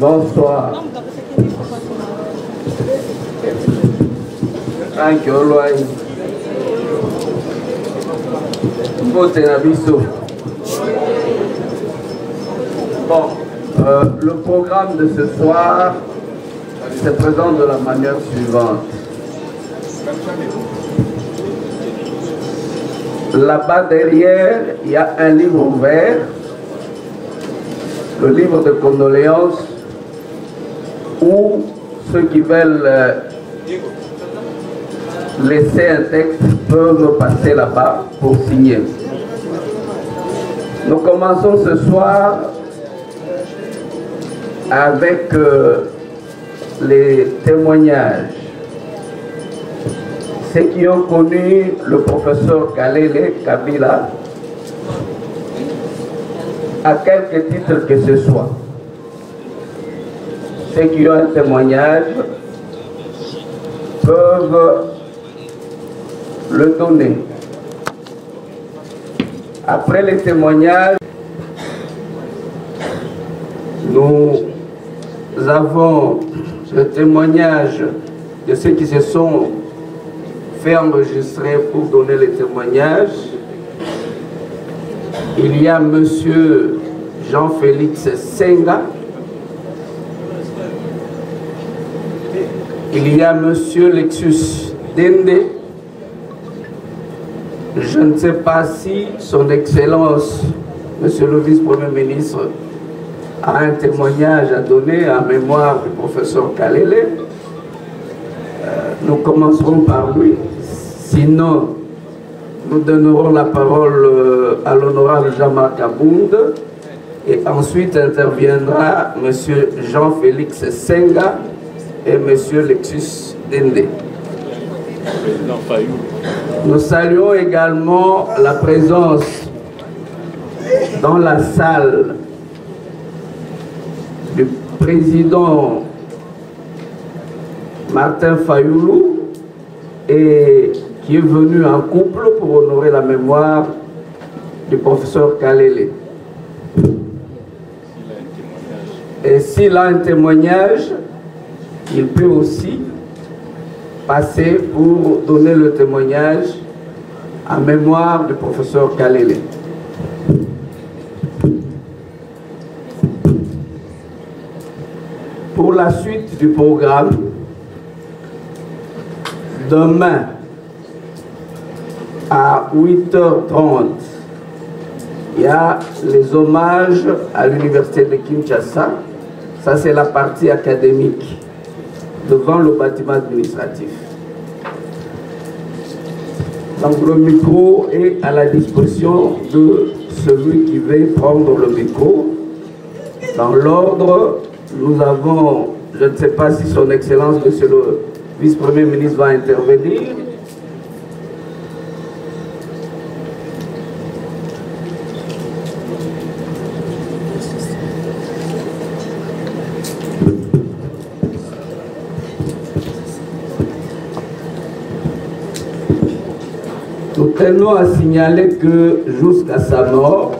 Bonsoir. Thank you, Lord. Bon, le programme de ce soir se présente de la manière suivante. Là-bas derrière, il y a un livre ouvert, le livre de condoléances, où ceux qui veulent laisser un texte peuvent passer là-bas pour signer. Nous commençons ce soir avec les témoignages. Ceux qui ont connu le professeur Kalele Kabila, à quelque titre que ce soit, ceux qui ont un témoignage peuvent le donner. Après les témoignages, nous avons le témoignage de ceux qui se sont fait enregistrer pour donner les témoignages. Il y a Monsieur Jean-Félix Senga. Il y a Monsieur Lexus Dende. Je ne sais pas si Son Excellence, Monsieur le Vice-Premier ministre, a un témoignage à donner en mémoire du professeur Kalele. Nous commencerons par lui. Sinon, nous donnerons la parole à l'honorable Jean-Marc Abound et ensuite interviendra M. Jean-Félix Senga et M. Lexus Dende. Nous saluons également la présence dans la salle du président Martin Fayoulou et qui est venu en couple pour honorer la mémoire du professeur Kalele. Et s'il a un témoignage, il peut aussi passer pour donner le témoignage en mémoire du professeur Kalele. Pour la suite du programme, demain à 8h30, il y a les hommages à l'université de Kinshasa. Ça, c'est la partie académique devant le bâtiment administratif. Donc le micro est à la disposition de celui qui veut prendre le micro. Dans l'ordre, nous avons, je ne sais pas si Son Excellence, Monsieur le Vice-Premier ministre, va intervenir. Nous tenons à signaler que jusqu'à sa mort,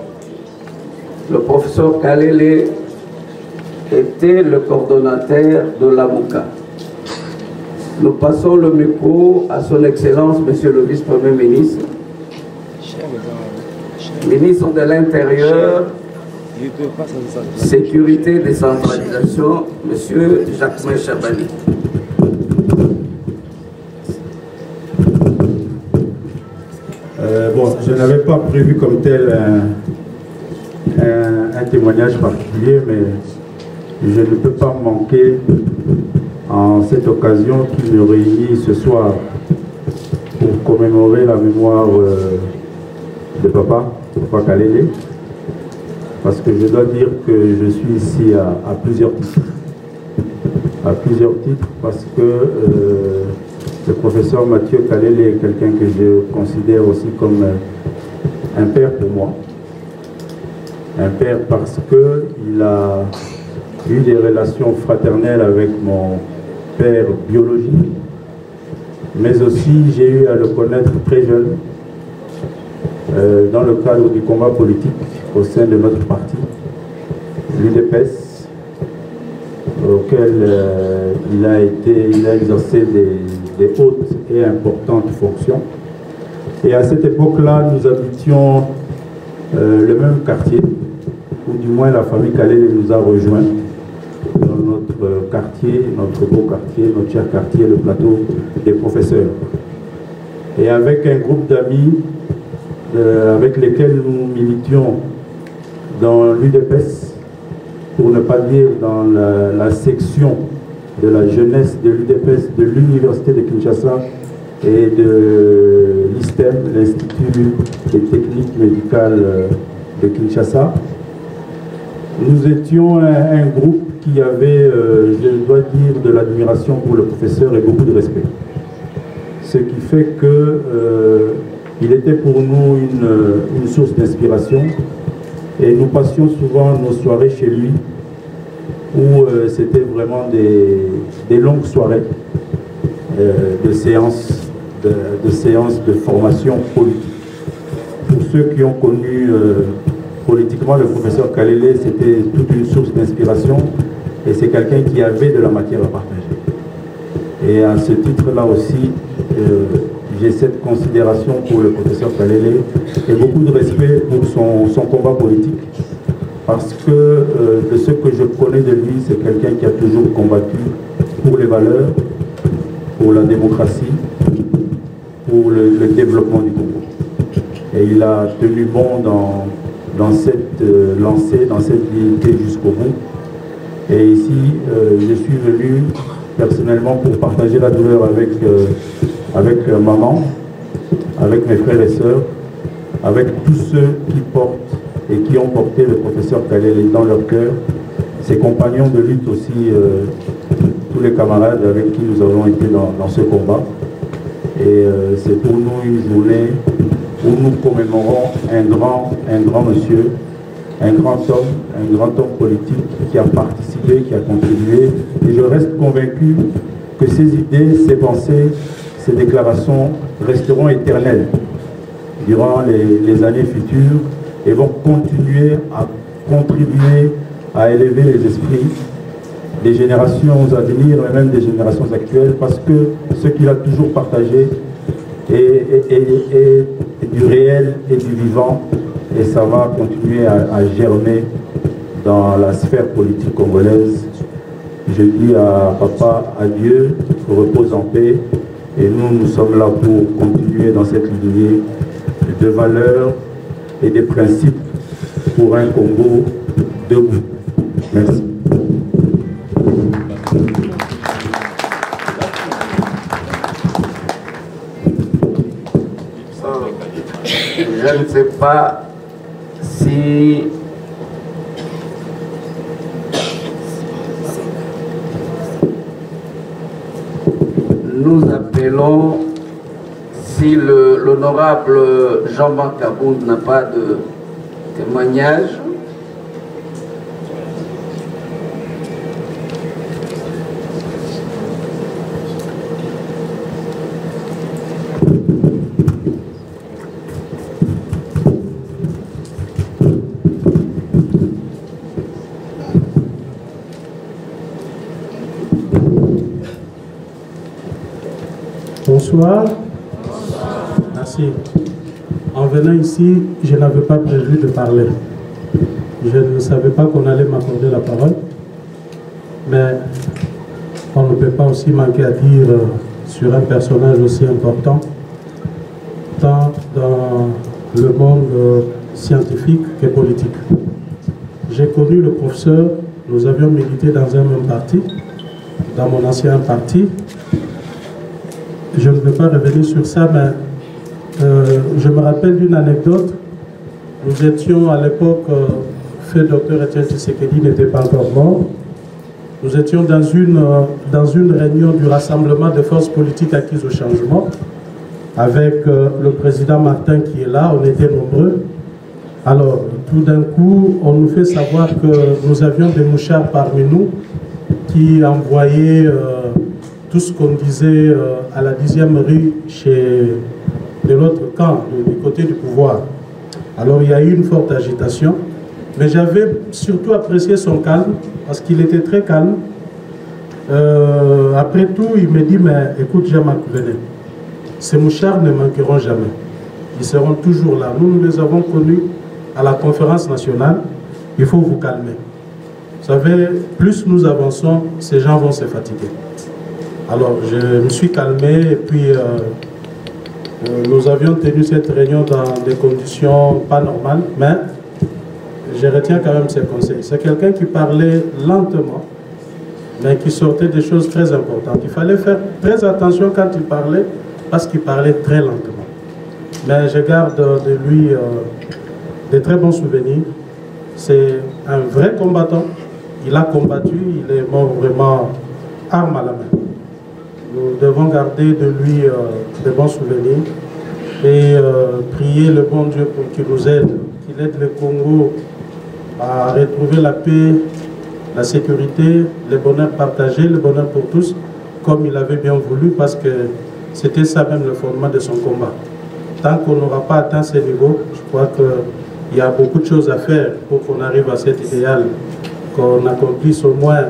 le professeur Kalele était le coordonnateur de l'AMUCA. Nous passons le micro à Son Excellence, Monsieur le Vice-Premier ministre, ministre de l'Intérieur, Sécurité et Décentralisation, Monsieur Jacquemin Chabani. Bon, je n'avais pas prévu comme tel un témoignage particulier, mais je ne peux pas manquer en cette occasion qui nous réunit ce soir pour commémorer la mémoire de Papa Kalele, parce que je dois dire que je suis ici à plusieurs titres. À plusieurs titres, parce que le professeur Mathieu Kalele est quelqu'un que je considère aussi comme un père pour moi. Un père parce qu'il a eu des relations fraternelles avec mon père biologique, mais aussi j'ai eu à le connaître très jeune dans le cadre du combat politique au sein de notre parti, l'UDPS, auquel il a exercé des hautes et importantes fonctions. Et à cette époque-là, nous habitions le même quartier, ou du moins la famille Kalele nous a rejoints dans notre quartier, notre beau quartier, notre cher quartier, le plateau des professeurs. Et avec un groupe d'amis avec lesquels nous militions dans l'UDPS, pour ne pas dire dans la section de la jeunesse de l'UDPS, de l'Université de Kinshasa et de l'ISTEM, l'Institut des techniques médicales de Kinshasa. Nous étions un groupe qui avait, je dois dire, de l'admiration pour le professeur et beaucoup de respect. Ce qui fait qu'il était pour nous une source d'inspiration et nous passions souvent nos soirées chez lui où c'était vraiment des longues soirées de séances de formation politique. Pour ceux qui ont connu politiquement le professeur Kalele, c'était toute une source d'inspiration et c'est quelqu'un qui avait de la matière à partager. Et à ce titre-là aussi, j'ai cette considération pour le professeur Kalele et beaucoup de respect pour son combat politique. Parce que de ce que je connais de lui, c'est quelqu'un qui a toujours combattu pour les valeurs, pour la démocratie, pour le développement du Congo. Et il a tenu bon dans cette lancée, dans cette unité jusqu'au bout. Et ici, je suis venu personnellement pour partager la douleur avec maman, avec mes frères et sœurs, avec tous ceux qui portent et qui ont porté le professeur Kalele dans leur cœur, ses compagnons de lutte aussi, tous les camarades avec qui nous avons été dans ce combat. Et c'est pour nous une journée où nous commémorons un grand monsieur, un grand homme politique qui a participé, qui a contribué. Et je reste convaincu que ces idées, ces pensées, ces déclarations resteront éternelles durant les années futures et vont continuer à contribuer à élever les esprits des générations à venir, mais même des générations actuelles, parce que ce qu'il a toujours partagé est du réel et du vivant, et ça va continuer à germer dans la sphère politique congolaise. Je dis à papa, adieu, repose en paix, et nous sommes là pour continuer dans cette lignée de valeurs et des principes pour un Congo debout. Merci. Je ne sais pas si nous appelons, si l'honorable Jean-Marc Kabound n'a pas de témoignage. Bonsoir. Merci. En venant ici, je n'avais pas prévu de parler. Je ne savais pas qu'on allait m'accorder la parole. Mais on ne peut pas aussi manquer à dire sur un personnage aussi important, tant dans le monde scientifique que politique. J'ai connu le professeur, nous avions milité dans un même parti, dans mon ancien parti. Je ne vais pas revenir sur ça, mais je me rappelle d'une anecdote. Nous étions à l'époque, feu docteur Étienne Tshisekedi n'était pas encore mort. Nous étions dans une réunion du rassemblement des forces politiques acquises au changement, avec le président Martin qui est là, on était nombreux. Alors, tout d'un coup, on nous fait savoir que nous avions des mouchards parmi nous qui envoyaient tout ce qu'on disait à la 10e rue de l'autre camp, du côté du pouvoir. Alors il y a eu une forte agitation, mais j'avais surtout apprécié son calme, parce qu'il était très calme. Après tout, il me dit, mais écoute Jean-Marc, venez, ces mouchards ne manqueront jamais. Ils seront toujours là. Nous les avons connus à la conférence nationale. Il faut vous calmer. Vous savez, plus nous avançons, ces gens vont se fatiguer. Alors, je me suis calmé et puis nous avions tenu cette réunion dans des conditions pas normales, mais je retiens quand même ses conseils. C'est quelqu'un qui parlait lentement, mais qui sortait des choses très importantes. Il fallait faire très attention quand il parlait, parce qu'il parlait très lentement. Mais je garde de lui des très bons souvenirs. C'est un vrai combattant. Il a combattu, il est mort vraiment arme à la main. Nous devons garder de lui de bons souvenirs et prier le bon Dieu pour qu'il nous aide, qu'il aide le Congo à retrouver la paix, la sécurité, le bonheur partagé, le bonheur pour tous, comme il avait bien voulu, parce que c'était ça même le fondement de son combat. Tant qu'on n'aura pas atteint ce niveau, je crois qu'il y a beaucoup de choses à faire pour qu'on arrive à cet idéal, qu'on accomplisse au moins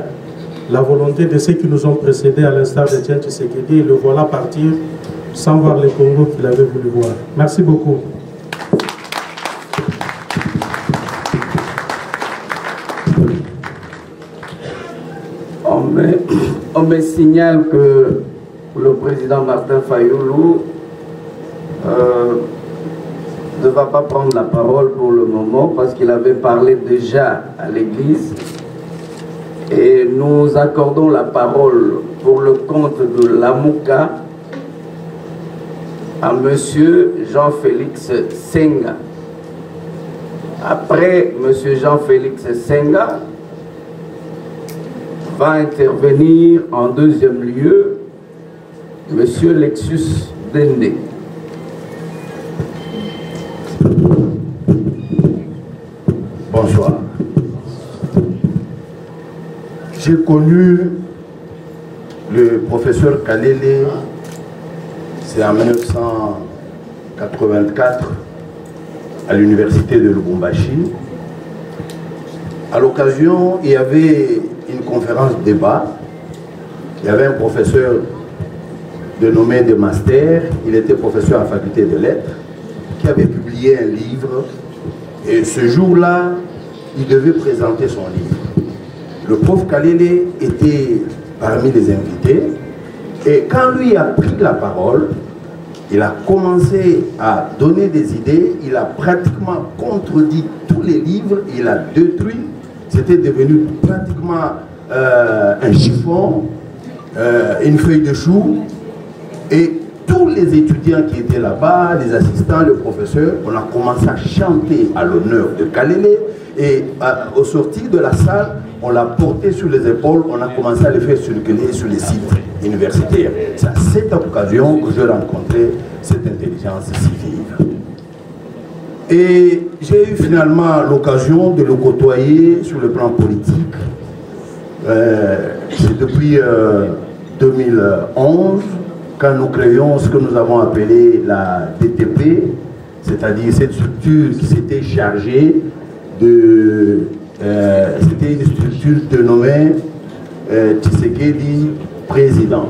la volonté de ceux qui nous ont précédés, à l'instar d'Étienne Tshisekedi, et le voilà partir sans voir les Congos qu'il avait voulu voir. Merci beaucoup. On me signale que le président Martin Fayoulou ne va pas prendre la parole pour le moment parce qu'il avait parlé déjà à l'église. Et nous accordons la parole pour le compte de l'Amouka à monsieur Jean-Félix Senga. Après monsieur Jean-Félix Senga, va intervenir en deuxième lieu monsieur Lexus Dende. Bonsoir. J'ai connu le professeur Kalele, c'est en 1984 à l'université de Lubumbashi. À l'occasion, il y avait une conférence débat. Il y avait un professeur dénommé de master, il était professeur à la faculté de lettres, qui avait publié un livre. Et ce jour-là, il devait présenter son livre. Le prof Kalele était parmi les invités. Et quand lui a pris la parole, il a commencé à donner des idées. Il a pratiquement contredit tous les livres. Il a détruit. C'était devenu pratiquement un chiffon, une feuille de chou. Et tous les étudiants qui étaient là-bas, les assistants, le professeur, on a commencé à chanter à l'honneur de Kalele. Et au sortir de la salle, on l'a porté sur les épaules, on a commencé à le faire circuler sur les sites universitaires. C'est à cette occasion que j'ai rencontré cette intelligence si vive. Et j'ai eu finalement l'occasion de le côtoyer sur le plan politique. C'est depuis 2011, quand nous créons ce que nous avons appelé la DTP, c'est-à-dire cette structure qui s'était chargée de... c'était une structure dénommée Tshisekedi président.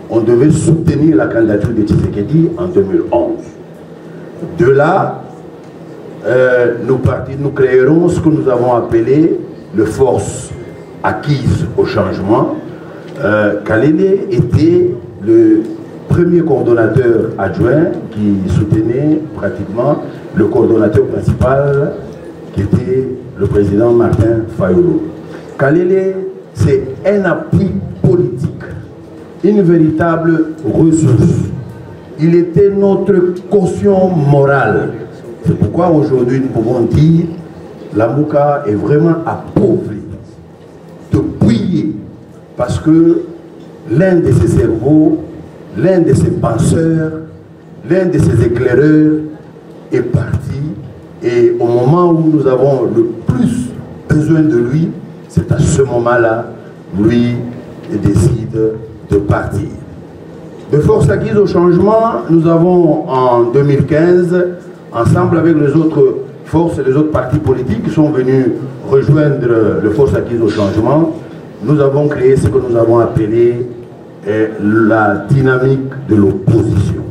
On devait soutenir la candidature de Tshisekedi en 2011. De là, nous créerons ce que nous avons appelé le force acquise au changement. Kalele était le premier coordonnateur adjoint qui soutenait pratiquement le coordonnateur principal qui était le président Martin Fayoulou. Kalele, c'est un appui politique, une véritable ressource. Il était notre caution morale. C'est pourquoi aujourd'hui nous pouvons dire que la Mouka est vraiment appauvrie, dépouillée, parce que l'un de ses cerveaux, l'un de ses penseurs, l'un de ses éclaireurs est parti. Et au moment où nous avons le plus besoin de lui, c'est à ce moment-là, lui décide de partir. De force acquise au changement, nous avons en 2015, ensemble avec les autres forces et les autres partis politiques qui sont venus rejoindre le force acquise au changement, nous avons créé ce que nous avons appelé la dynamique de l'opposition.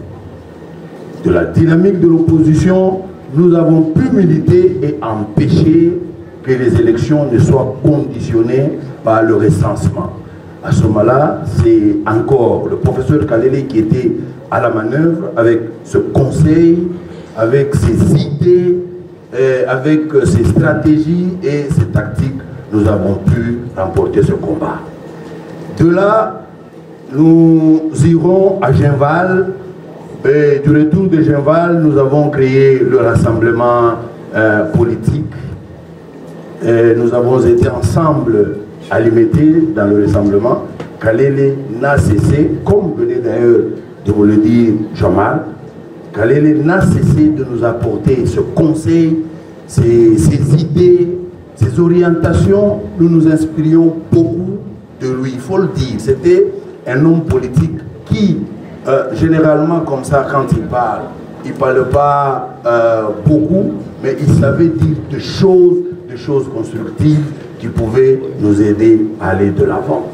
De la dynamique de l'opposition, nous avons pu militer et empêcher que les élections ne soient conditionnées par le recensement. À ce moment-là, c'est encore le professeur Kalele qui était à la manœuvre avec ce conseil, avec ses idées, avec ses stratégies et ses tactiques. Nous avons pu remporter ce combat. De là, nous irons à Genval. Et du retour de Genval, nous avons créé le rassemblement politique. Et nous avons été ensemble à l'imiter dans le rassemblement. Kalele n'a cessé, comme venait d'ailleurs de vous le dire Jean-Marc, Kalele n'a cessé de nous apporter ce conseil, ces idées, ces orientations. Nous nous inspirions beaucoup de lui, il faut le dire. C'était un homme politique qui, généralement comme ça, quand il parle pas beaucoup, mais il savait dire des choses constructives qui pouvaient nous aider à aller de l'avant.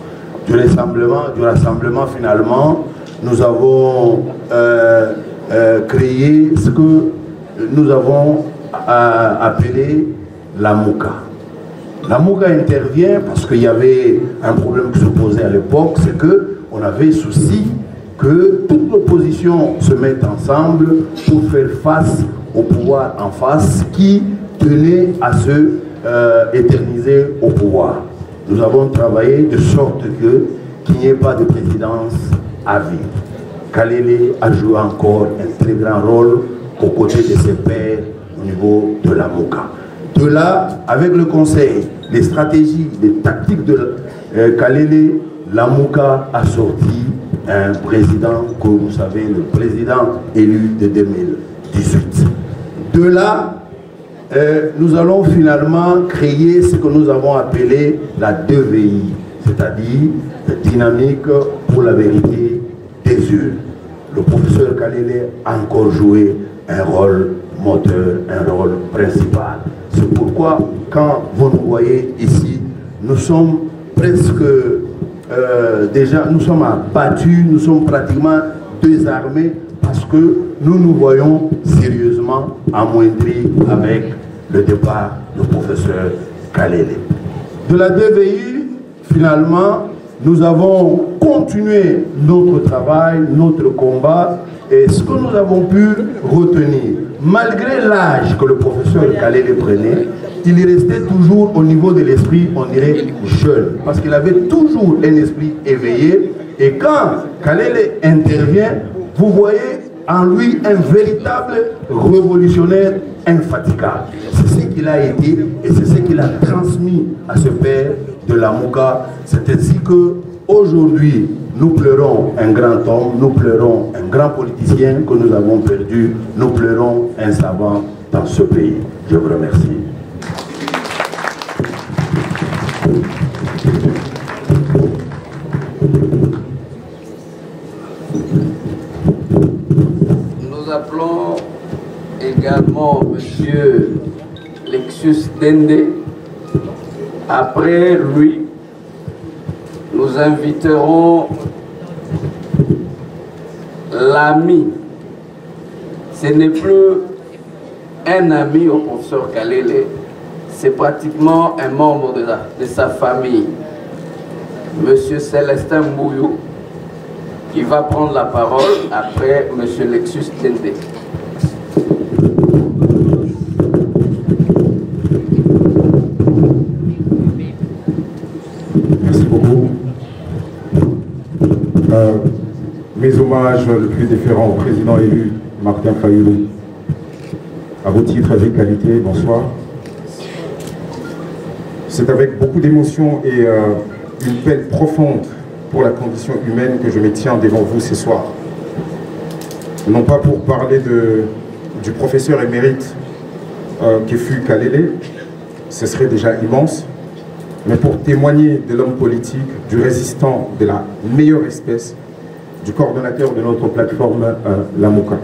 Du rassemblement, finalement, nous avons créé ce que nous avons appelé la MOUCA. La MOUCA intervient parce qu'il y avait un problème qui se posait à l'époque, c'est qu'on avait souci que toute l'opposition se mette ensemble pour faire face au pouvoir en face qui tenait à se éterniser au pouvoir. Nous avons travaillé de sorte qu'il n'y ait pas de présidence à vie. Kalele a joué encore un très grand rôle aux côtés de ses pairs au niveau de la MOUCA. De là, avec le conseil, les stratégies, les tactiques de Kalele, la MOUCA a sorti un président, que vous savez, le président élu de 2018. De là, nous allons finalement créer ce que nous avons appelé la DVI, c'est-à-dire dynamique pour la vérité des urnes. Le professeur Kalele a encore joué un rôle moteur, un rôle principal. C'est pourquoi, quand vous nous voyez ici, nous sommes presque déjà, nous sommes abattus, nous sommes pratiquement désarmés parce que nous nous voyons sérieusement amoindris avec le départ du professeur Kalele. De la DVI, finalement, nous avons continué notre travail, notre combat, et ce que nous avons pu retenir, malgré l'âge que le professeur Kalele prenait, il restait toujours au niveau de l'esprit, on dirait, jeune, parce qu'il avait toujours un esprit éveillé, et quand Kalele intervient, vous voyez en lui un véritable révolutionnaire infatigable. C'est ce qu'il a été et c'est ce qu'il a transmis à ce père de la MOUCA. C'est ainsi que aujourd'hui nous pleurons un grand homme, nous pleurons un grand politicien que nous avons perdu, nous pleurons un savant dans ce pays. Je vous remercie. Nous appelons également M. Lexius Dende. Après lui, nous inviterons l'ami. Ce n'est plus un ami au professeur Kalele, c'est pratiquement un membre de sa famille, M. Célestin Mouyou, qui va prendre la parole après M. Lexius Dende. Merci beaucoup. Mes hommages le plus différents au président élu Martin Fayulu. À vos titres et qualités, bonsoir. C'est avec beaucoup d'émotion et une peine profonde pour la condition humaine que je me tiens devant vous ce soir. Non pas pour parler du professeur émérite qui fut Kalele, ce serait déjà immense, mais pour témoigner de l'homme politique, du résistant de la meilleure espèce, du coordonnateur de notre plateforme, la MOUCA.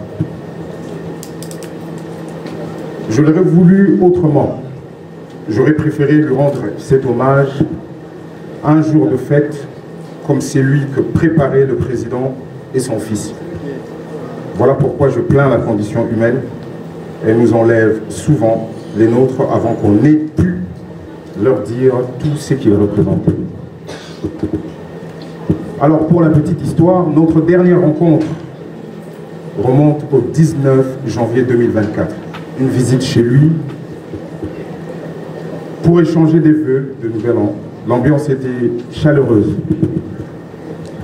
Je l'aurais voulu autrement. J'aurais préféré lui rendre cet hommage un jour de fête, comme celui que préparaient le président et son fils. Voilà pourquoi je plains la condition humaine. Elle nous enlève souvent les nôtres avant qu'on ait pu leur dire tout ce qu'ils représentaient. Alors pour la petite histoire, notre dernière rencontre remonte au 19 janvier 2024. Une visite chez lui pour échanger des vœux de nouvel an. L'ambiance était chaleureuse,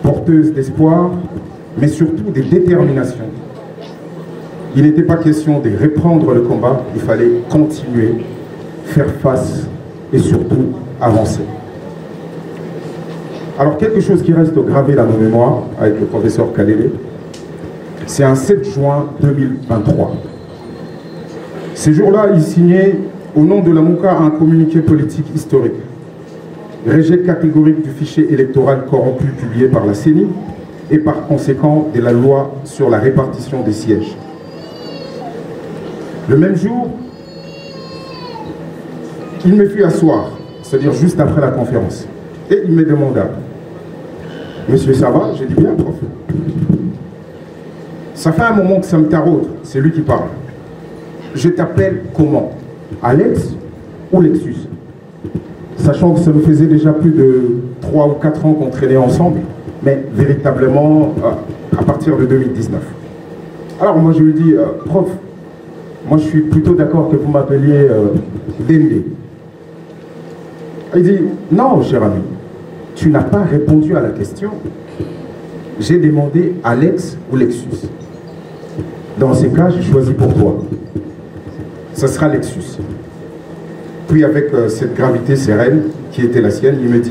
porteuse d'espoir, mais surtout de détermination. Il n'était pas question de reprendre le combat, il fallait continuer, faire face et surtout avancer. Alors quelque chose qui reste gravé dans nos mémoires avec le professeur Kalele, c'est un 7 juin 2023. Ces jours-là, il signait au nom de la MOUCA un communiqué politique historique. Rejet catégorique du fichier électoral corrompu publié par la CENI et par conséquent de la loi sur la répartition des sièges. Le même jour, il me fit asseoir, c'est-à-dire juste après la conférence. Et il me demanda, « Monsieur, ça va ?» J'ai dit « Bien, prof. » Ça fait un moment que ça me taraude, c'est lui qui parle. Je t'appelle comment? Alex ou Lexus? Sachant que ça nous faisait déjà plus de 3 ou 4 ans qu'on traînait ensemble, mais véritablement à partir de 2019. Alors moi je lui dis, prof, moi je suis plutôt d'accord que vous m'appeliez Dende. Il dit, non cher ami, tu n'as pas répondu à la question. J'ai demandé Alex ou Lexus. Dans ces cas, j'ai choisi pour toi. Ça sera Lexus. Puis avec cette gravité sereine qui était la sienne, il me dit,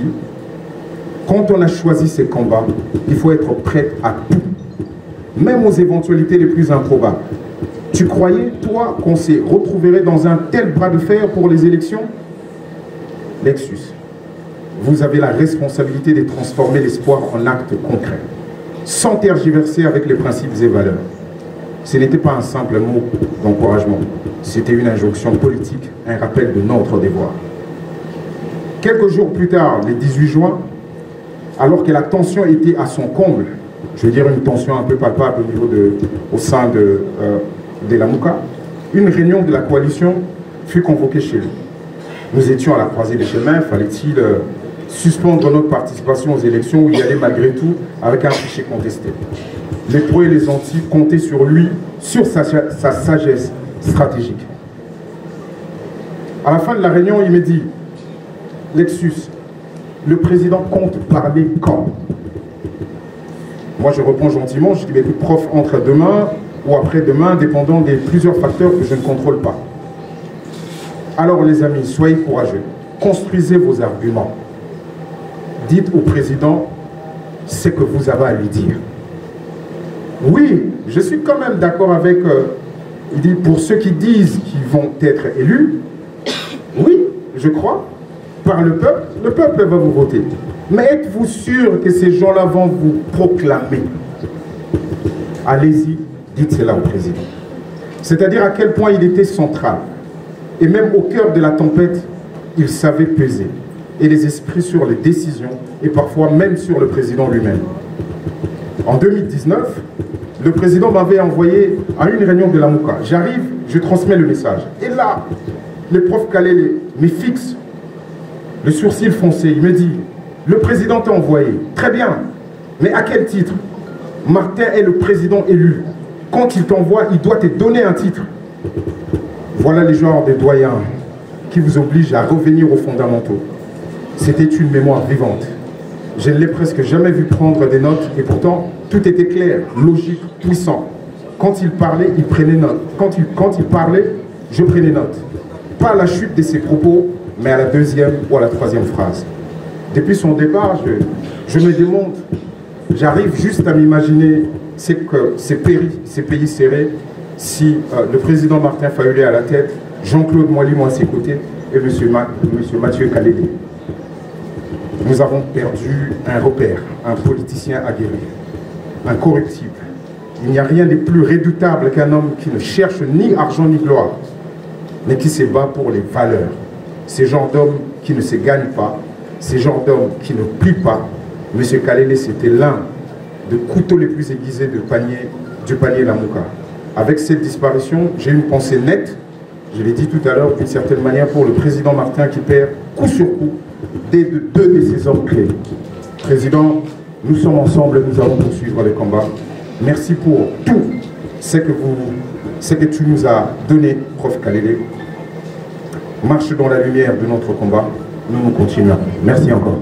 quand on a choisi ces combats, il faut être prêt à tout, même aux éventualités les plus improbables. Tu croyais, toi, qu'on se retrouverait dans un tel bras de fer pour les élections? Lexus, vous avez la responsabilité de transformer l'espoir en actes concrets, sans tergiverser avec les principes et valeurs. Ce n'était pas un simple mot d'encouragement, c'était une injonction politique, un rappel de notre devoir. Quelques jours plus tard, le 18 juin, alors que la tension était à son comble, je veux dire une tension un peu palpable au sein de la Mouka, une réunion de la coalition fut convoquée chez lui. Nous étions à la croisée des chemins, fallait-il suspendre notre participation aux élections où il y allait malgré tout avec un fichier contesté. Les pros et les anti comptaient sur lui, sur sa sagesse stratégique. À la fin de la réunion, il me dit, Lexus, le président compte parler quand? Moi, je réponds gentiment, je dis, mais écoute, prof, entre demain ou après-demain, dépendant des plusieurs facteurs que je ne contrôle pas. Alors, les amis, soyez courageux, construisez vos arguments. Dites au président ce que vous avez à lui dire. Oui, je suis quand même d'accord avec, il dit, pour ceux qui disent qu'ils vont être élus, oui, je crois, par le peuple va vous voter. Mais êtes-vous sûr que ces gens-là vont vous proclamer? Allez-y, dites cela au président. C'est-à-dire à quel point il était central. Et même au cœur de la tempête, il savait peser. Et les esprits sur les décisions, et parfois même sur le président lui-même. En 2019, le président m'avait envoyé à une réunion de la Mouka. J'arrive, je transmets le message. Et là, le prof Kalele me fixe, le sourcil foncé. Il me dit, le président t'a envoyé. Très bien. Mais à quel titre? Martin est le président élu. Quand il t'envoie, il doit te donner un titre. Voilà les genres de doyens qui vous obligent à revenir aux fondamentaux. C'était une mémoire vivante. Je ne l'ai presque jamais vu prendre des notes et pourtant tout était clair, logique, puissant. Quand il parlait, il prenait note. Quand il parlait, je prenais note. Pas à la chute de ses propos, mais à la deuxième ou à la troisième phrase. Depuis son départ, je me demande, j'arrive juste à m'imaginer ces pays serrés, si le président Martin Fayoulé à la tête, Jean-Claude Moalim à ses côtés et M. Mathieu Kalele. Nous avons perdu un repère, un politicien aguerri, incorruptible. Il n'y a rien de plus redoutable qu'un homme qui ne cherche ni argent ni gloire, mais qui se bat pour les valeurs. Ces genres d'hommes qui ne se gagnent pas, ces genres d'hommes qui ne plient pas. M. Kalele, c'était l'un des couteaux les plus aiguisés du panier Lamouka. Avec cette disparition, j'ai une pensée nette, je l'ai dit tout à l'heure, d'une certaine manière, pour le président Martin qui perd coup sur coup deux de ses hommes clés. Président, nous sommes ensemble, nous allons poursuivre les combats. Merci pour tout ce que tu nous as donné, prof Kalele. Marche dans la lumière de notre combat. Nous continuons. Merci encore.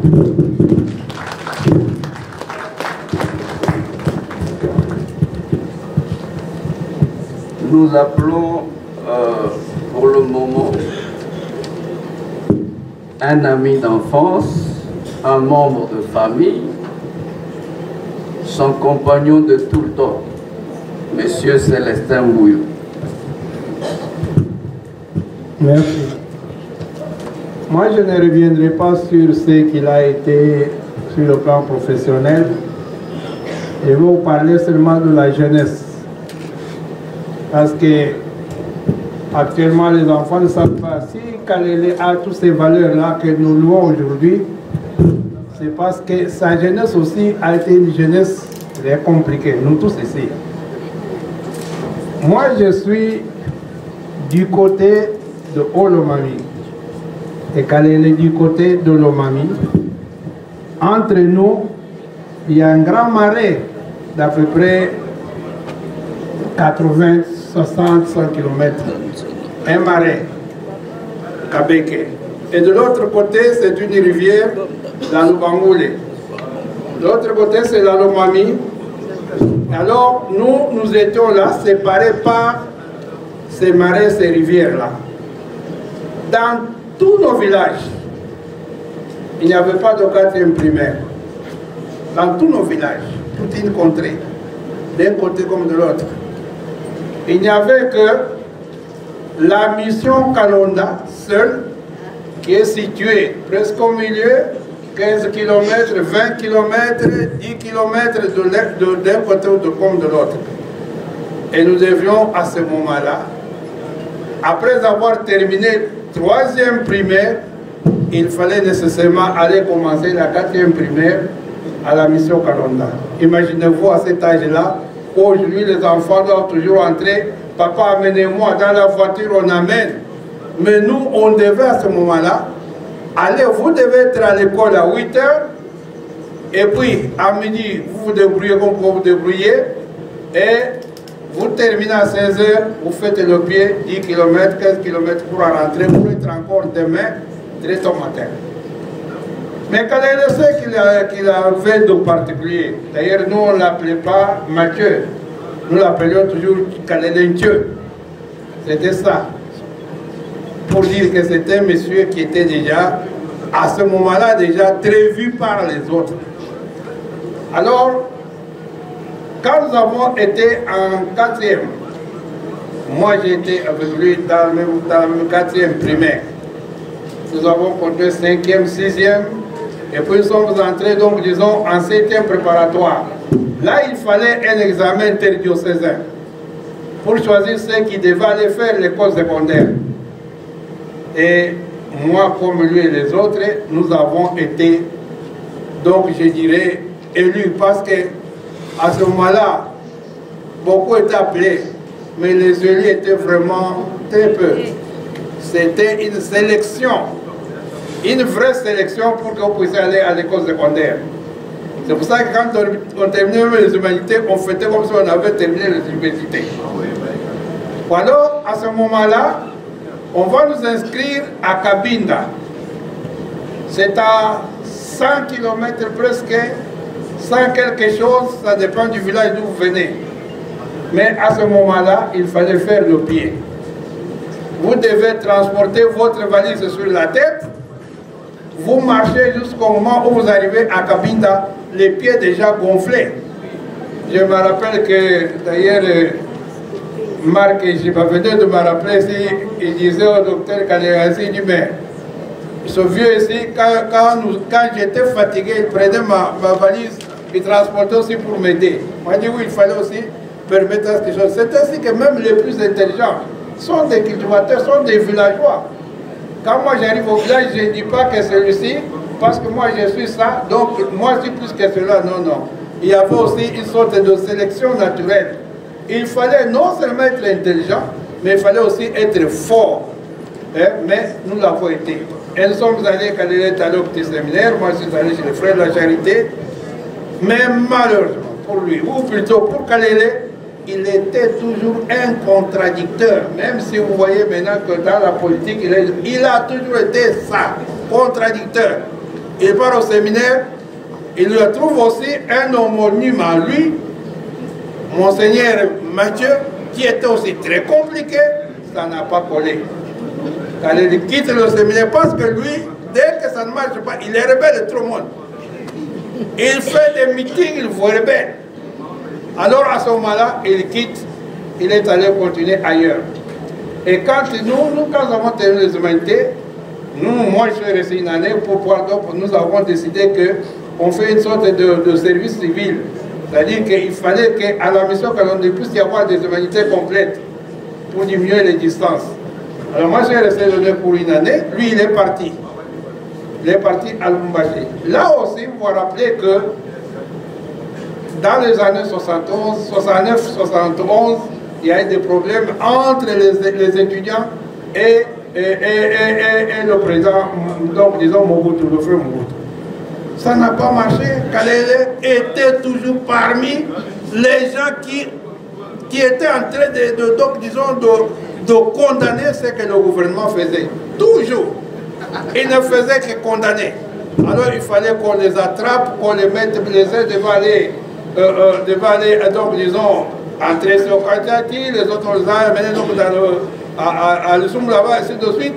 Nous appelons pour le moment un ami d'enfance, un membre de famille, son compagnon de tout le temps, M. Célestin Bouillou. Merci. Moi, je ne reviendrai pas sur ce qu'il a été sur le plan professionnel. Je vais vous parler seulement de la jeunesse. Parce que actuellement, les enfants ne savent pas. Si Kalele a toutes ces valeurs-là que nous louons aujourd'hui, c'est parce que sa jeunesse aussi a été une jeunesse très compliquée, nous tous ici. Moi, je suis du côté de Olomami et Kalele du côté de Lomami. Entre nous, il y a un grand marais d'à peu près 80, 60, 100 km. Un marais, Kabeke. Et de l'autre côté, c'est une rivière, la Lubangoule. De l'autre côté, c'est la Lomami. Alors, nous étions là, séparés par ces marais, ces rivières-là. Dans tous nos villages, il n'y avait pas de 4e primaire. Dans tous nos villages, toute une contrée, d'un côté comme de l'autre. Il n'y avait que la mission Kalonda, seule, qui est située presque au milieu, 15 km, 20 km, 10 km d'un côté ou comme de l'autre. Et nous devions à ce moment-là, après avoir terminé 3e primaire, il fallait nécessairement aller commencer la 4e primaire à la mission Kalonda. Imaginez-vous à cet âge-là, aujourd'hui les enfants doivent toujours entrer, papa amenez-moi dans la voiture, on amène. Mais nous, on devait à ce moment-là, allez, vous devez être à l'école à 8 h, et puis à midi, vous vous débrouillez comme vous vous débrouillez, et vous terminez à 16 h, vous faites le pied, 10 km, 15 km pour rentrer, pour être encore demain, très tôt matin. Mais quand il sait qu'il avait de particulier, d'ailleurs nous on ne l'appelait pas Mathieu, nous l'appelions toujours Kalélendieu. C'était ça. Pour dire que c'était un monsieur qui était déjà, à ce moment-là, déjà très vu par les autres. Alors, quand nous avons été en 4e, moi j'ai été avec lui dans le même 4e primaire. Nous avons compté 5e, 6e, et puis nous sommes entrés, donc disons, en 7e préparatoire. Là, il fallait un examen interdiocésain pour choisir ceux qui devaient aller faire l'école secondaire. Et moi, comme lui et les autres, nous avons été, donc je dirais, élus, parce que à ce moment-là, beaucoup étaient appelés, mais les élus étaient vraiment très peu. C'était une sélection, une vraie sélection pour que vous puissiez aller à l'école secondaire. C'est pour ça que quand on terminait les humanités, on fêtait comme si on avait terminé les universités. Alors, à ce moment-là, on va nous inscrire à Cabinda. C'est à 100 km presque, 100 quelque chose, ça dépend du village d'où vous venez. Mais à ce moment-là, il fallait faire le pied. Vous devez transporter votre valise sur la tête. Vous marchez jusqu'au moment où vous arrivez à Cabinda, les pieds déjà gonflés. Je me rappelle que, d'ailleurs, Marc, je venais de me rappeler ici, il disait au docteur Kaléasi, il dit, mais ce vieux ici, quand j'étais fatigué, il prenait ma valise, il transportait aussi pour m'aider. Moi, je dis oui, il fallait aussi permettre à quelque chose. C'est ainsi que même les plus intelligents sont des cultivateurs, sont des villageois. Quand moi j'arrive au village, je ne dis pas que celui-ci, parce que moi je suis ça, donc moi je suis plus que cela. Non, non. Il y avait aussi une sorte de sélection naturelle. Il fallait non seulement être intelligent, mais il fallait aussi être fort. Mais nous l'avons été. Et nous sommes allés, quand il est allé au petit séminaire, moi je suis allé chez les frères de la charité, mais malheureusement pour lui, ou plutôt pour Kalele, il était toujours un contradicteur. Même si vous voyez maintenant que dans la politique, il a toujours été ça, contradicteur. Il part au séminaire, il retrouve aussi un homonyme à lui, Monseigneur Mathieu, qui était aussi très compliqué, ça n'a pas collé. Quand il quitte le séminaire, parce que lui, dès que ça ne marche pas, il est rebelle de tout le monde. Il fait des meetings, il vous rebelle. Alors à ce moment-là, il quitte, il est allé continuer ailleurs. Et quand quand nous avons terminé les humanités, moi je suis resté une année pour pouvoir, donc nous avons décidé qu'on fait une sorte de service civil. C'est-à-dire qu'il fallait qu'à la mission Kalonda puisse y avoir des humanités complètes pour diminuer les distances. Alors moi j'ai resté donné pour une année, lui il est parti. Il est parti à Lubumbashi. Là aussi, vous vous rappelez que dans les années 71, 69, 71, il y a eu des problèmes entre les étudiants et le président, donc disons Mobutu, le frère Mobutu. Ça n'a pas marché. Kalele était toujours parmi les gens qui étaient en train de condamner ce que le gouvernement faisait. Toujours. Il ne faisait que condamner. Alors il fallait qu'on les attrape, qu'on les mette, les uns devaient aller, donc disons, entrer sur Katiati, les autres on les a amenés donc à l'Issoum là-bas, ainsi de suite.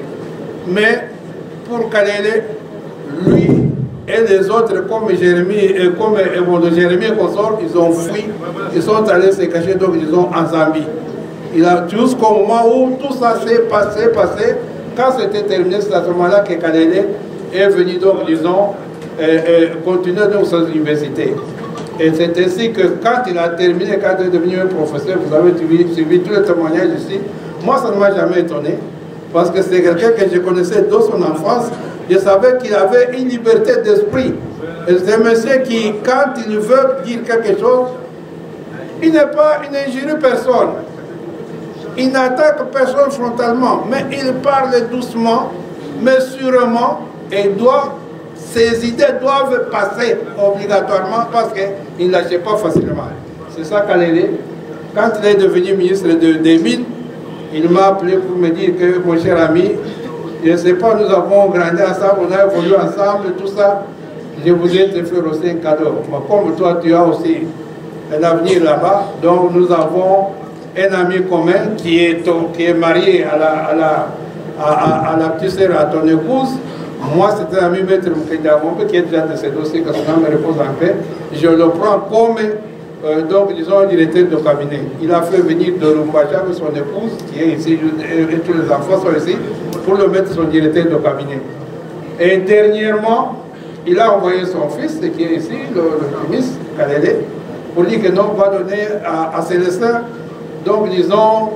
Mais pour Kalele, lui et les autres, comme Jérémie et Jérémie et consort, ils ont fui, ils sont allés se cacher, donc disons, en Zambie. Il a jusqu'au moment où tout ça s'est passé. Quand c'était terminé, c'est à ce moment-là que Kalele est venu, donc disons, continuer dans sa université. Et c'est ainsi que quand il a terminé, quand il est devenu un professeur, vous avez suivi tous les témoignages ici, moi ça ne m'a jamais étonné, parce que c'est quelqu'un que je connaissais dans son enfance, je savais qu'il avait une liberté d'esprit. C'est un monsieur qui, quand il veut dire quelque chose, il n'injurie personne. Il n'attaque personne frontalement, mais il parle doucement, mais sûrement, et ses idées doivent passer obligatoirement parce qu'il ne lâchait pas facilement. C'est ça Kalele. Quand il est devenu ministre des Mines, il m'a appelé pour me dire que, mon cher ami, je ne sais pas, nous avons grandi ensemble, on a évolué ensemble, tout ça. Je voudrais te faire aussi un cadeau. Mais comme toi, tu as aussi un avenir là-bas, donc nous avons un ami commun qui est marié à la petite sœur, à ton épouse. Moi, c'est un ami, maître Mkedamombe, qui est déjà de ces dossiers, que son âme me repose en paix. Je le prends comme, donc, disons, directeur de cabinet. Il a fait venir de Lumbaja avec son épouse, qui est ici, et tous les enfants sont ici, pour le mettre son directeur de cabinet. Et dernièrement, il a envoyé son fils, qui est ici, le ministre, Kalele, pour dire que non, on va donner à Célestin, donc, disons,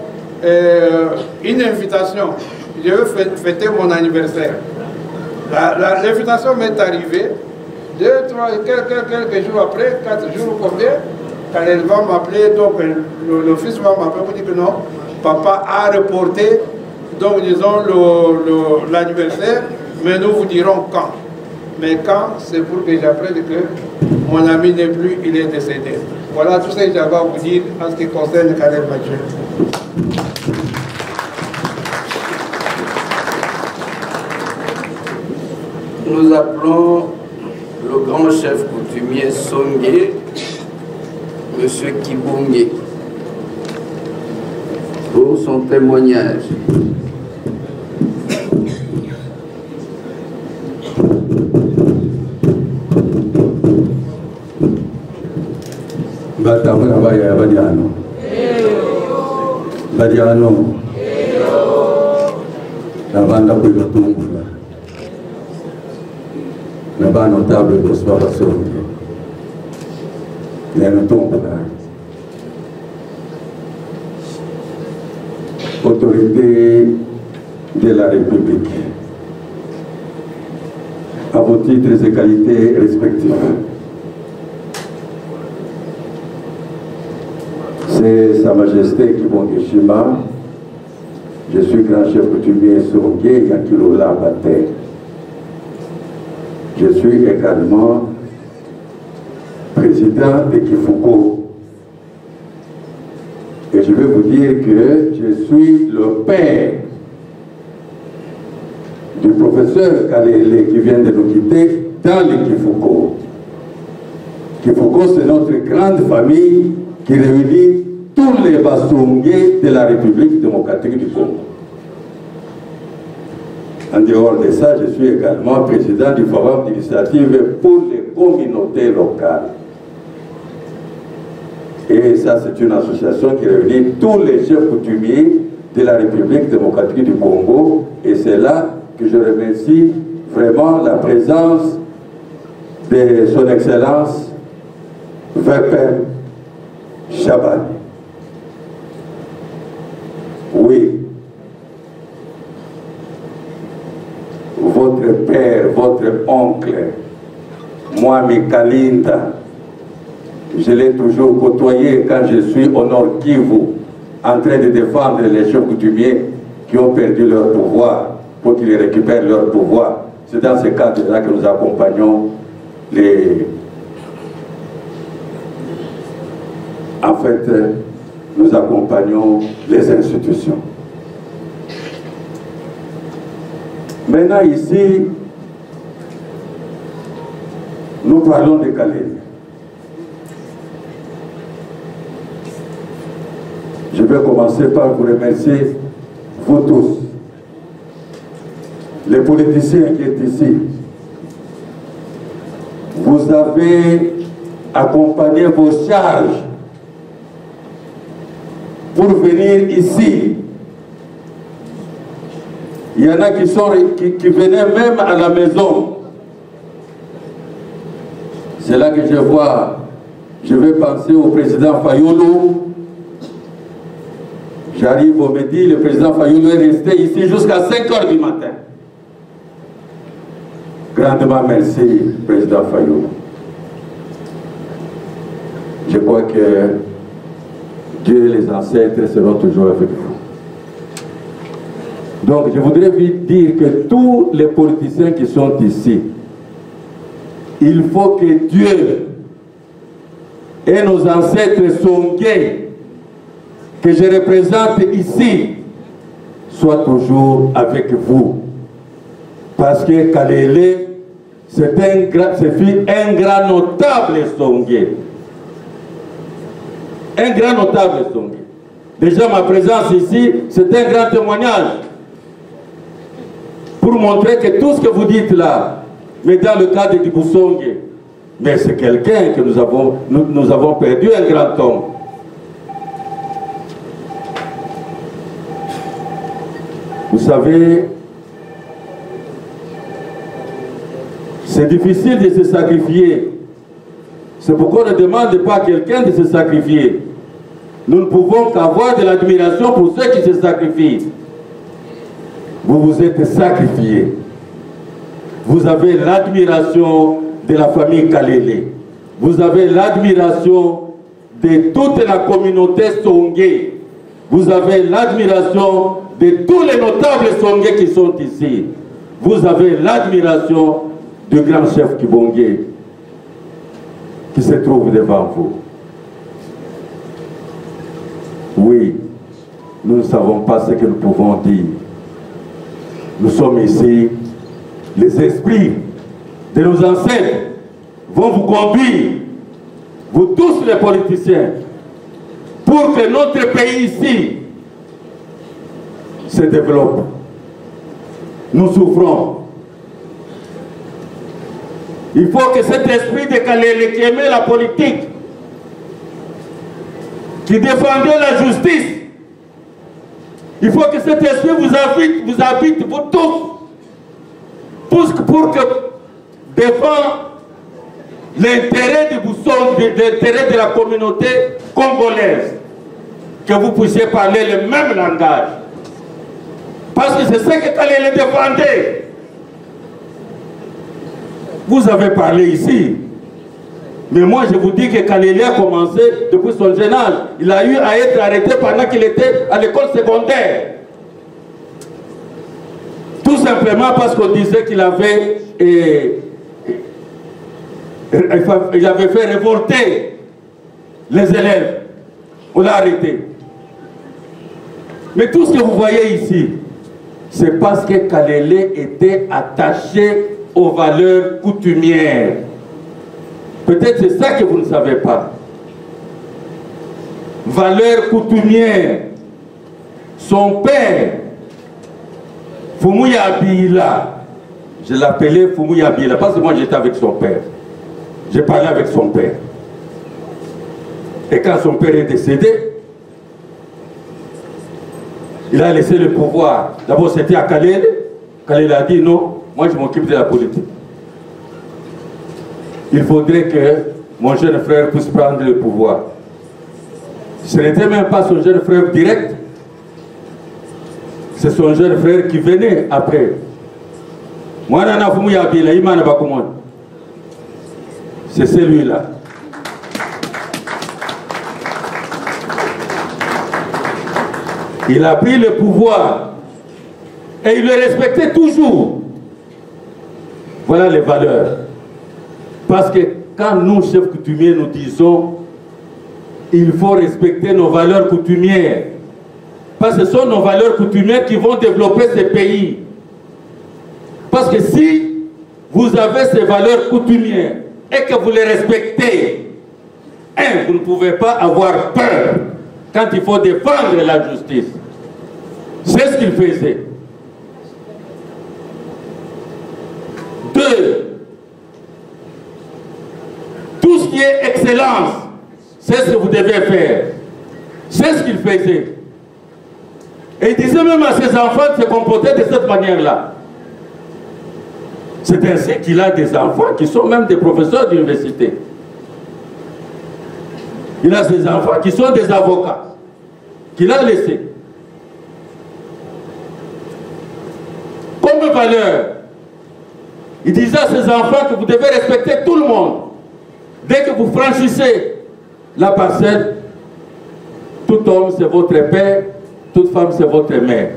une invitation. Je veux fêter mon anniversaire. L'invitation m'est arrivée, quelques jours après, 4 jours ou combien, quand elle va m'appeler, donc le fils va m'appeler pour dire que non, papa a reporté, donc disons, l'anniversaire, mais nous vous dirons quand. Mais quand, c'est pour que j'apprenne que mon ami n'est plus, il est décédé. Voilà tout ce que j'avais à vous dire en ce qui concerne Kalel Mathieu. Nous appelons le grand chef coutumier Songué, M. Kibongé, pour son témoignage. Badiano Nabanda Naba notable d'exploration autorité de la République à vos titres et qualités respectifs. C'est Sa Majesté Kibongé Chima. Je suis grand chef coutumier Songué Yakilola Bate. Je suis également président de Kifuko. Et je vais vous dire que je suis le père du professeur Kalele qui vient de nous quitter dans le Kifuko. Kifuko, c'est notre grande famille qui réunit tous les Basongés de la République démocratique du Congo. En dehors de ça, je suis également président du Forum d'initiative pour les communautés locales. Et ça, c'est une association qui réunit tous les chefs coutumiers de la République démocratique du Congo. Et c'est là que je remercie vraiment la présence de son Excellence Verpen Chabani. Oui, votre père, votre oncle, moi, Mikalinda, je l'ai toujours côtoyé quand je suis au Nord Kivu. en train de défendre les chefs coutumiers qui ont perdu leur pouvoir pour qu'ils récupèrent leur pouvoir. C'est dans ce cadre-là que nous accompagnons nous accompagnons les institutions. Maintenant ici, nous parlons de Kalele. Je vais commencer par vous remercier, vous tous, les politiciens qui sont ici. Vous avez accompagné vos charges pour venir ici. Il y en a qui venaient même à la maison. C'est là que je vois, je vais penser au président Fayulu. J'arrive au midi, le président Fayulu est resté ici jusqu'à 5 h du matin. Grandement merci, président Fayulu. Je crois que Dieu et les ancêtres seront toujours avec vous. Donc je voudrais vite dire que tous les politiciens qui sont ici, il faut que Dieu et nos ancêtres Songé, que je représente ici, soient toujours avec vous. Parce que Kalele, c'est un grand notable Songé. Un grand notable Songé. Déjà ma présence ici, c'est un grand témoignage. Pour montrer que tout ce que vous dites là, mais dans le cas de Diboussongé, mais c'est quelqu'un que nous avons perdu, un grand homme. Vous savez, c'est difficile de se sacrifier. C'est pourquoi on ne demande pas à quelqu'un de se sacrifier. Nous ne pouvons qu'avoir de l'admiration pour ceux qui se sacrifient. Vous vous êtes sacrifiés. Vous avez l'admiration de la famille Kalele. Vous avez l'admiration de toute la communauté Songé. Vous avez l'admiration de tous les notables Songé qui sont ici. Vous avez l'admiration du grand chef Kibongé qui se trouve devant vous. Oui, nous ne savons pas ce que nous pouvons dire. Nous sommes ici, les esprits de nos ancêtres vont vous conduire, vous tous les politiciens, pour que notre pays ici se développe. Nous souffrons. Il faut que cet esprit de Kalele qui aimait la politique, qui défendait la justice, il faut que cet esprit vous habite vous tous, pour que défendre l'intérêt de Boussong, l'intérêt de la communauté congolaise, que vous puissiez parler le même langage. Parce que c'est ce que Kalele défendait. Vous avez parlé ici. Mais moi, je vous dis que Kalele a commencé depuis son jeune âge. Il a eu à être arrêté pendant qu'il était à l'école secondaire. Tout simplement parce qu'on disait qu'il avait, il avait fait révolter les élèves. On l'a arrêté. Mais tout ce que vous voyez ici, c'est parce que Kalele était attaché aux valeurs coutumières. Peut-être c'est ça que vous ne savez pas. Valeurs coutumières. Son père, Fumuya Abila, je l'appelais Fumuya Abila, parce que moi j'étais avec son père. J'ai parlé avec son père. Et quand son père est décédé, il a laissé le pouvoir. D'abord c'était à Kalele. Kalele a dit non, moi je m'occupe de la politique. Il faudrait que mon jeune frère puisse prendre le pouvoir. Ce n'était même pas son jeune frère direct. C'est son jeune frère qui venait après. C'est celui-là. Il a pris le pouvoir et il le respectait toujours. Voilà les valeurs. Parce que quand nous, chefs coutumiers, nous disons il faut respecter nos valeurs coutumières, parce que ce sont nos valeurs coutumières qui vont développer ces pays. Parce que si vous avez ces valeurs coutumières et que vous les respectez, vous ne pouvez pas avoir peur quand il faut défendre la justice. C'est ce qu'il faisait. 2. Tout ce qui est excellence, c'est ce que vous devez faire. C'est ce qu'il faisait. Et il disait même à ses enfants de se comporter de cette manière-là. C'est ainsi qu'il a des enfants qui sont même des professeurs d'université. Il a ses enfants qui sont des avocats, qu'il a laissés. Comme valeur, il disait à ses enfants que vous devez respecter tout le monde. Dès que vous franchissez la parcelle, tout homme c'est votre père, toute femme c'est votre mère.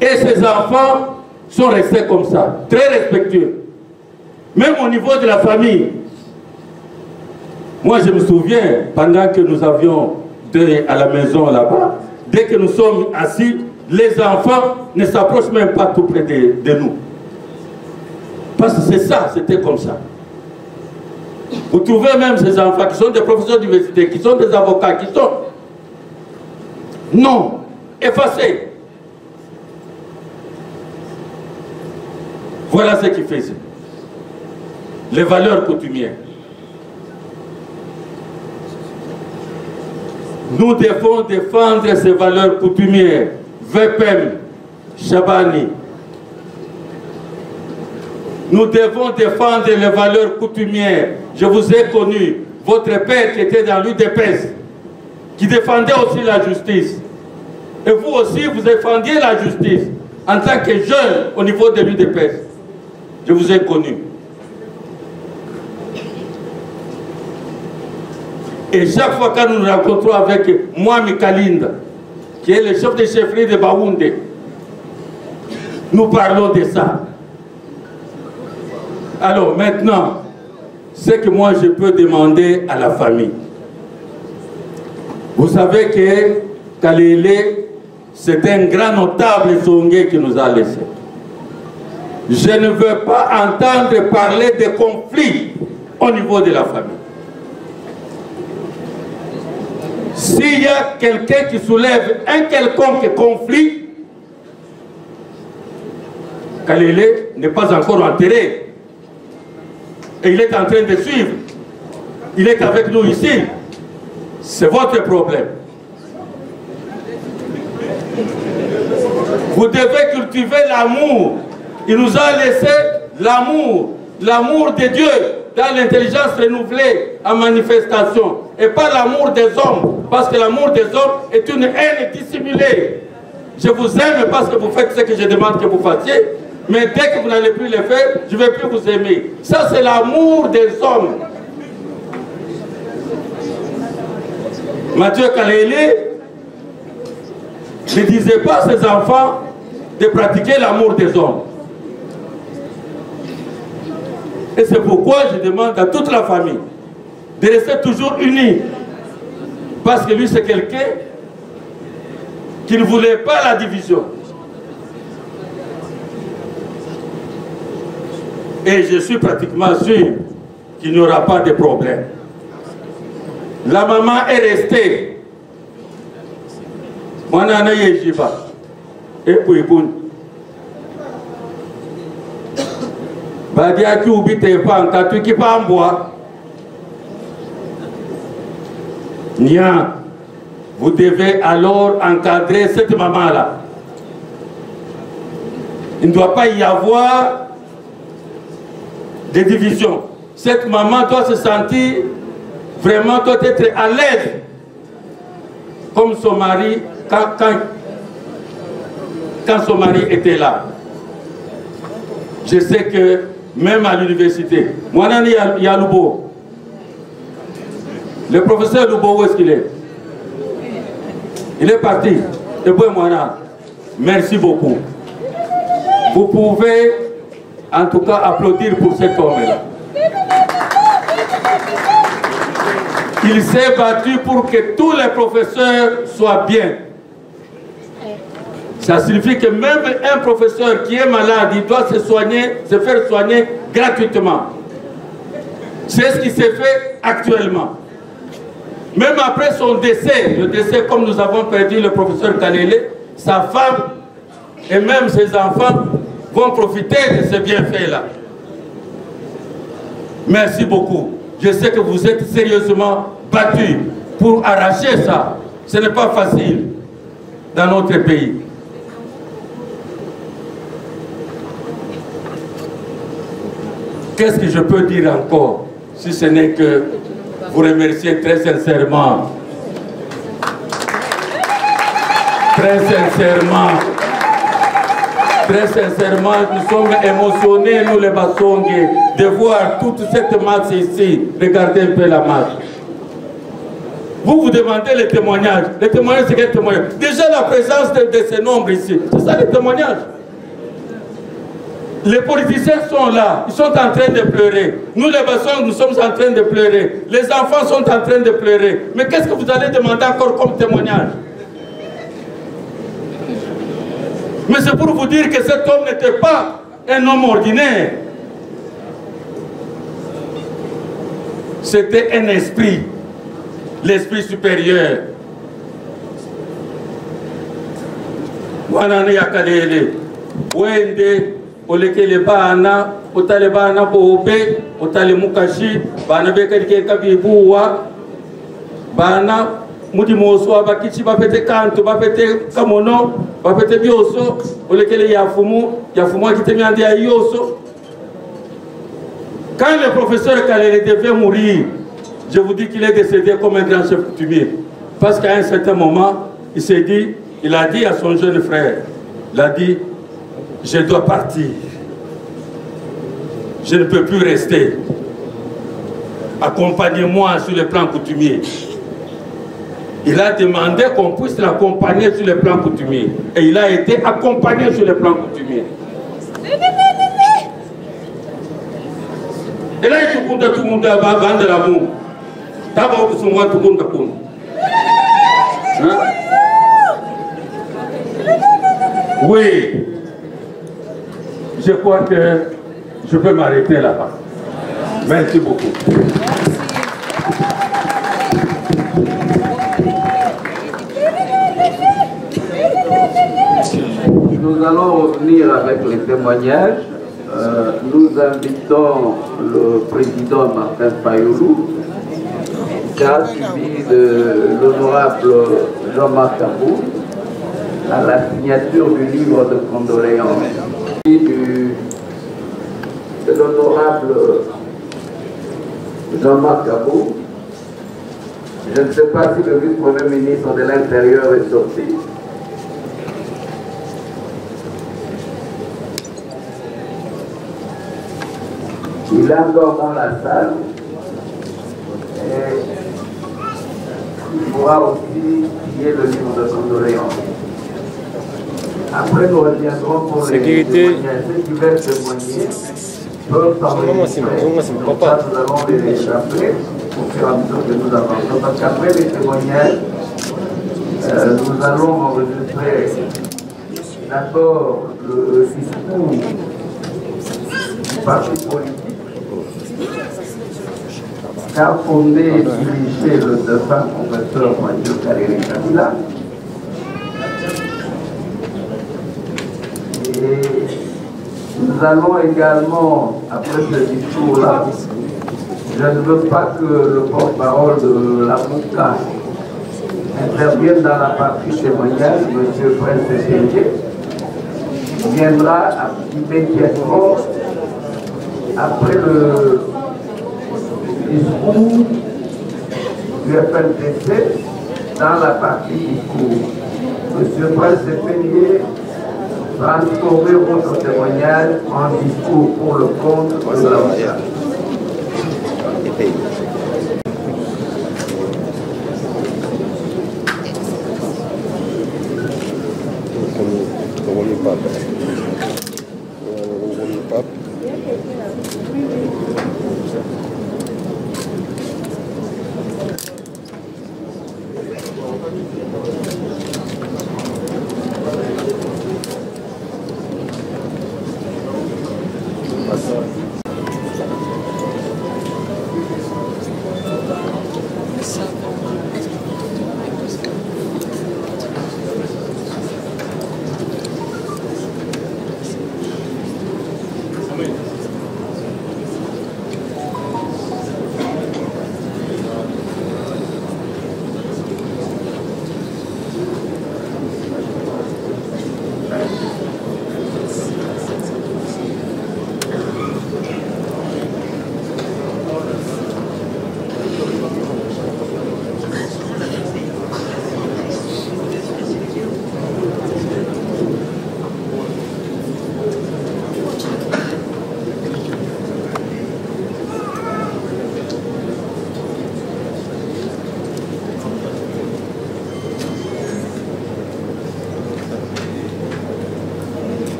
Et ces enfants sont restés comme ça, très respectueux. Même au niveau de la famille. Moi je me souviens, pendant que nous avions deuil à la maison là-bas, dès que nous sommes assis, les enfants ne s'approchent même pas tout près de nous. Parce que c'est ça, c'était comme ça. Vous trouvez même ces enfants qui sont des professeurs d'université, qui sont des avocats, qui sont... Non, effacés. Voilà ce qu'ils faisaient. Les valeurs coutumières. Nous devons défendre ces valeurs coutumières. VPM, Chabani. Nous devons défendre les valeurs coutumières. Je vous ai connu, votre père qui était dans l'UDPS, qui défendait aussi la justice. Et vous aussi, vous défendiez la justice en tant que jeune au niveau de l'UDPS. Je vous ai connu. Et chaque fois que nous nous rencontrons avec Mohamed Kalinda, qui est le chef de chefferie de Baoundé, nous parlons de ça. Alors maintenant, ce que moi je peux demander à la famille. Vous savez que Kalele, c'est un grand notable zongué qui nous a laissé. Je ne veux pas entendre parler de conflits au niveau de la famille. S'il y a quelqu'un qui soulève un quelconque conflit, Kalele n'est pas encore enterré. Et il est en train de suivre. Il est avec nous ici. C'est votre problème. Vous devez cultiver l'amour. Il nous a laissé l'amour. L'amour de Dieu dans l'intelligence renouvelée en manifestation. Et pas l'amour des hommes. Parce que l'amour des hommes est une haine dissimulée. Je vous aime parce que vous faites ce que je demande que vous fassiez. Mais dès que vous n'allez plus le faire, je ne vais plus vous aimer. Ça, c'est l'amour des hommes. Mathieu Kalele ne disait pas à ses enfants de pratiquer l'amour des hommes. Et c'est pourquoi je demande à toute la famille de rester toujours unis. Parce que lui, c'est quelqu'un qui ne voulait pas la division. Et je suis pratiquement sûr qu'il n'y aura pas de problème. La maman est restée. Moi, je suis et puis, vous devez alors encadrer cette maman-là. Il ne doit pas y avoir de divisions. Cette maman doit se sentir vraiment, doit être à l'aise comme son mari quand son mari était là. Je sais que même à l'université, moi, il y a Loubo. Le professeur Lubo, où est-ce qu'il est? Il est parti. Et bon, moi, merci beaucoup. Vous pouvez en tout cas applaudir pour cet homme-là. Il s'est battu pour que tous les professeurs soient bien. Ça signifie que même un professeur qui est malade, il doit se soigner, se faire soigner gratuitement. C'est ce qui s'est fait actuellement. Même après son décès, le décès comme nous avons perdu le professeur Kalele, sa femme et même ses enfants vont profiter de ce bienfait-là. Merci beaucoup. Je sais que vous êtes sérieusement battus pour arracher ça. Ce n'est pas facile dans notre pays. Qu'est-ce que je peux dire encore, si ce n'est que vous remercier très sincèrement. Très sincèrement, nous sommes émotionnés, nous les Bassongais, de voir toute cette masse ici. Regardez un peu la masse. Vous demandez les témoignages. Les témoignages, c'est quel témoignage? Déjà la présence de ces nombres ici, c'est ça les témoignages. Les politiciens sont là, ils sont en train de pleurer. Nous les Bassons, nous sommes en train de pleurer. Les enfants sont en train de pleurer. Mais qu'est-ce que vous allez demander encore comme témoignage? Mais c'est pour vous dire que cet homme n'était pas un homme ordinaire. C'était un esprit, l'esprit supérieur. Wanane yakalele, wende olekele bana, otale bana bobe, otale mukashi, bana bekarike kabibuwa, bana mudi moso abakichi bapete kanto, bapete kamono, bapete bioso, olekele yafumu akitemi andi ya yoso. Quand le professeur Kalele devait mourir, je vous dis qu'il est décédé comme un grand chef coutumier. Parce qu'à un certain moment, il s'est dit, il a dit à son jeune frère, il a dit, je dois partir. Je ne peux plus rester. Accompagnez-moi sur le plan coutumier. Il a demandé qu'on puisse l'accompagner sur le plan coutumier. Et il a été accompagné sur le plan coutumier. Et là, tout le monde a vendu l'amour. D'abord, tout le monde a vendu. Oui, je crois que je peux m'arrêter là-bas. Merci beaucoup. Nous allons revenir avec les témoignages. Nous invitons le président Martin Fayoulou, qui a suivi de l'honorable Jean-Marc Abou à la signature du livre de condoléances. De l'honorable Jean-Marc Abou. Je ne sais pas si le vice-premier ministre de l'Intérieur est sorti. Il a encore dans la salle et il pourra aussi signer le livre de condoléances. Après, nous reviendrons pour les témoignages. Ceux qui veulent témoigner peuvent s'enregistrer. Donc ça, nous allons les appeler au fur et à mesure que nous avançons. Parce qu'après les témoignages, nous allons enregistrer d'abord le discours du parti politique qu'a fondé et dirigé le défunt professeur Mathieu Kalele Kabila. Et nous allons également, après ce discours-là, je ne veux pas que le porte-parole de la MOUCA intervienne dans la partie témoignage, M. Prince Séché viendra immédiatement après le discours du FNDC dans la partie discours. M. Prince Séché transformer votre témoignage en discours pour le compte de la pape.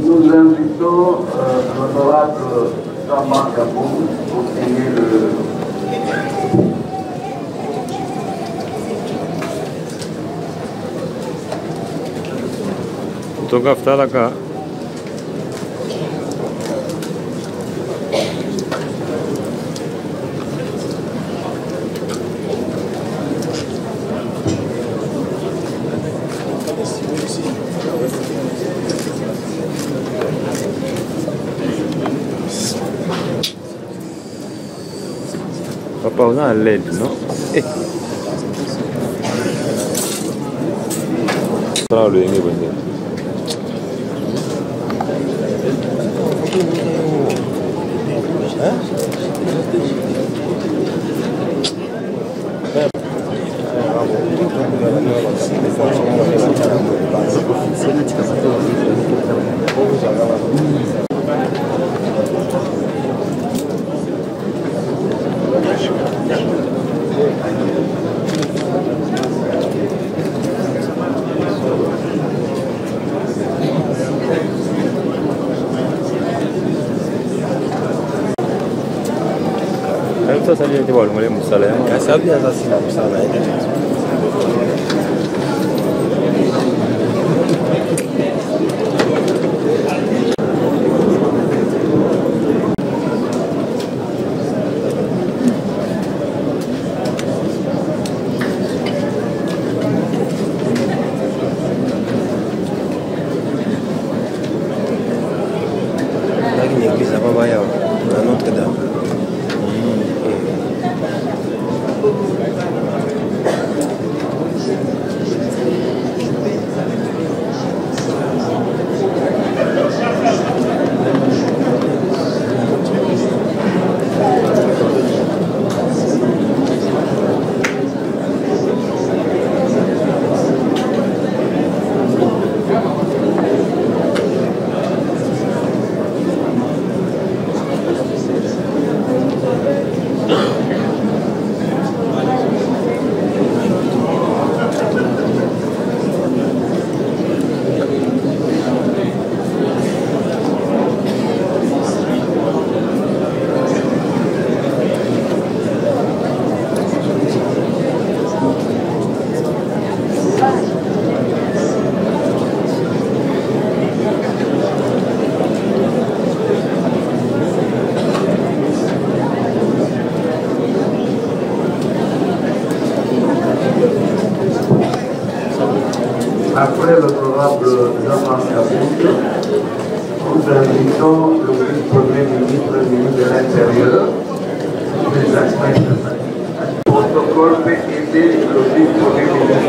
Nous invitons l'honorable Jean-Marc Aboum pour signer le... Fotoğrafta alaka. Papa una LED, ¿no? Lo ini bener. Sasa salia tiba mulai musala ya. Kasabi ya sasa sina musala ya. Après l'honorable Jean-Marc Kabouk, nous invitons le vice-premier ministre, ministre de l'Intérieur, des Affaires. Le protocole peut aider le vice-premier ministre.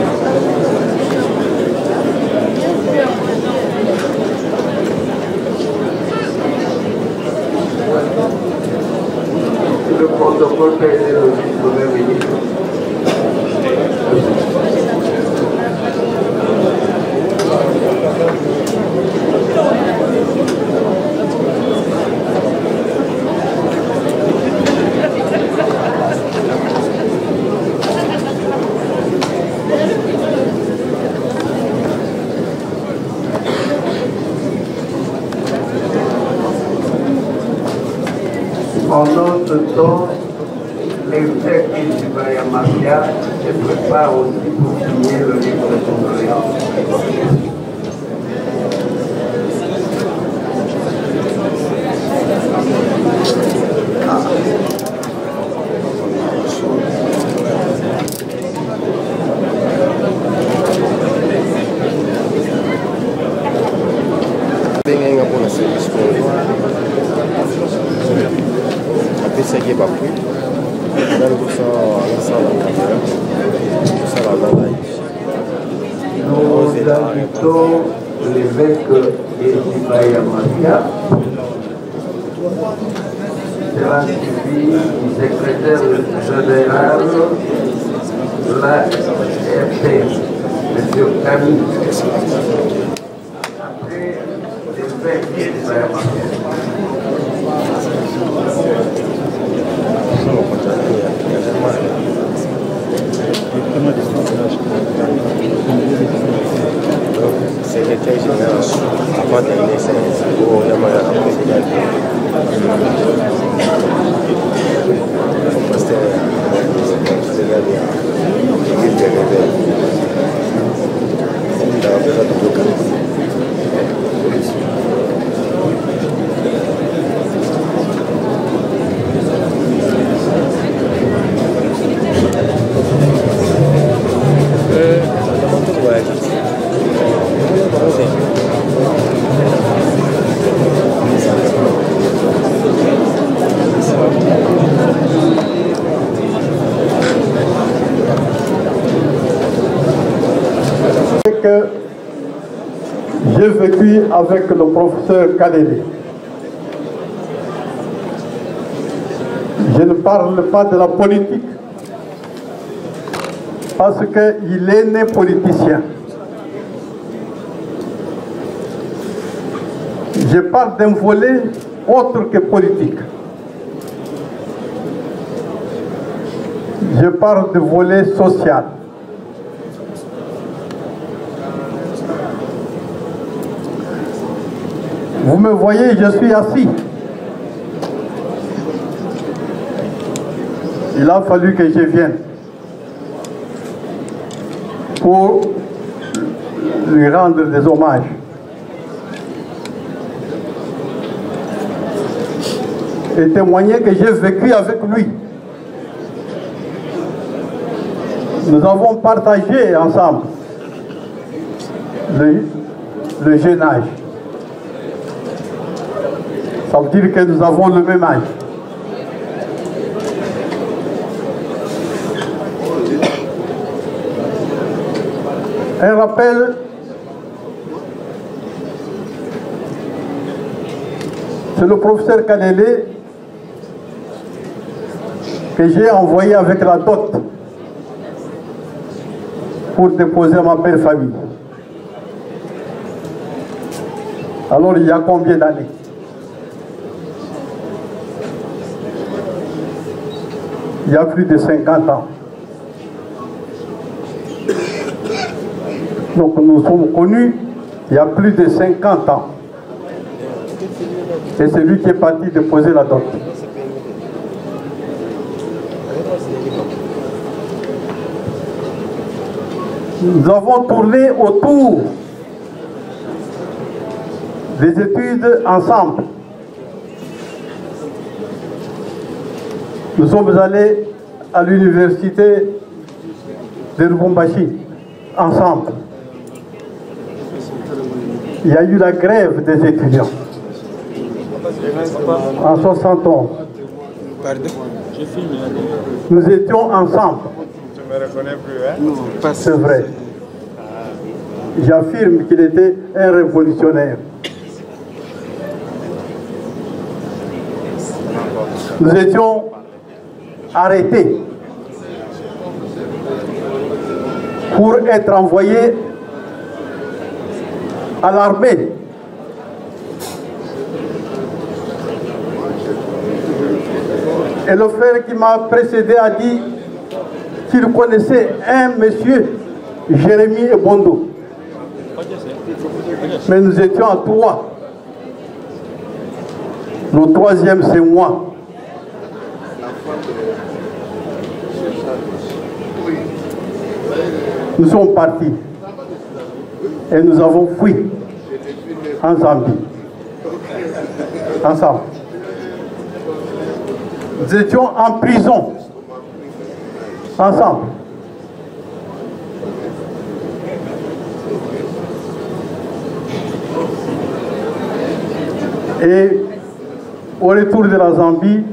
Le protocole peut aider le vice-premier ministre. Pendant ce temps, l'évêque d'Ibaya Mafia se prépare aussi pour signer le livre de condoléances. Nous invitons l'évêque d'Ibaya Mafia, sera suivi du secrétaire général de la RP, M. Camille. Après, l'évêque d'Ibaya Mafia. Secrétaire général, avant d'arriver, c'est pour la présidente. J'ai vécu avec le professeur Kalele. Je ne parle pas de la politique parce qu'il est né politicien. Je parle d'un volet autre que politique. Je parle du volet social. Vous me voyez, je suis assis. Il a fallu que je vienne pour lui rendre des hommages. Et témoigner que j'ai vécu avec lui. Nous avons partagé ensemble le jeune âge. Ça veut dire que nous avons le même âge. Un rappel, c'est le professeur Kalele que j'ai envoyé avec la dot pour déposer ma belle famille. Alors il y a combien d'années? Il y a plus de 50 ans. Donc nous sommes connus il y a plus de 50 ans. Et c'est lui qui est parti déposer la dot. Nous avons tourné autour des études ensemble. Nous sommes allés à l'université de Lubumbashi ensemble. il y a eu la grève des étudiants en 71. Nous étions ensemble. Tu ne me reconnais plus, hein? Non, c'est vrai. J'affirme qu'il était un révolutionnaire. Nous étions arrêtés pour être envoyés à l'armée. Et le frère qui m'a précédé a dit qu'il connaissait un monsieur, Jérémy Ebondo. Mais nous étions à 3. Le troisième, c'est moi. Nous sommes partis et nous avons fui en Zambie, ensemble. Nous étions en prison, ensemble. Et au retour de la Zambie,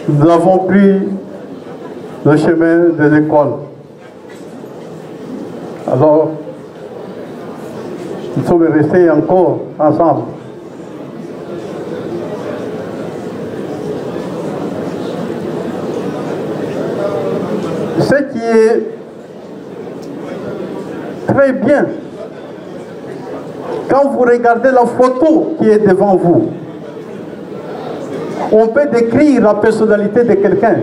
nous avons pris le chemin de l'école. Alors, nous sommes restés encore ensemble. Ce qui est très bien, quand vous regardez la photo qui est devant vous, on peut décrire la personnalité de quelqu'un,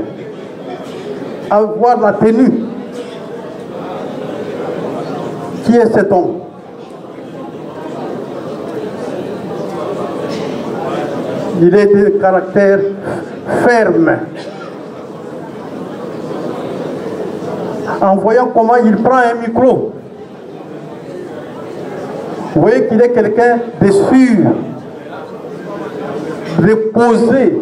avoir la tenue. Qui est cet homme? Il est de caractère ferme. En voyant comment il prend un micro, vous voyez qu'il est quelqu'un de sûr, de posé.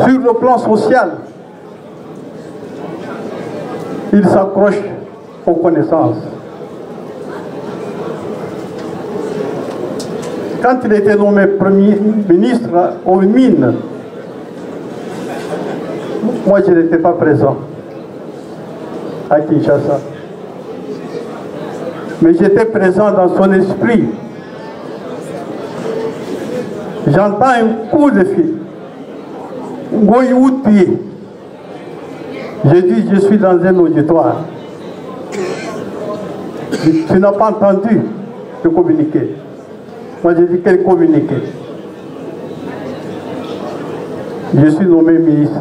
Sur le plan social, il s'accroche aux connaissances. Quand il était nommé Premier ministre aux mines, moi je n'étais pas présent à Kinshasa. Mais j'étais présent dans son esprit. J'entends un coup de fil. J'ai dit, je suis dans un auditoire. Tu n'as pas entendu le communiqué. Moi, j'ai dit, quel communiqué? Je suis nommé ministre.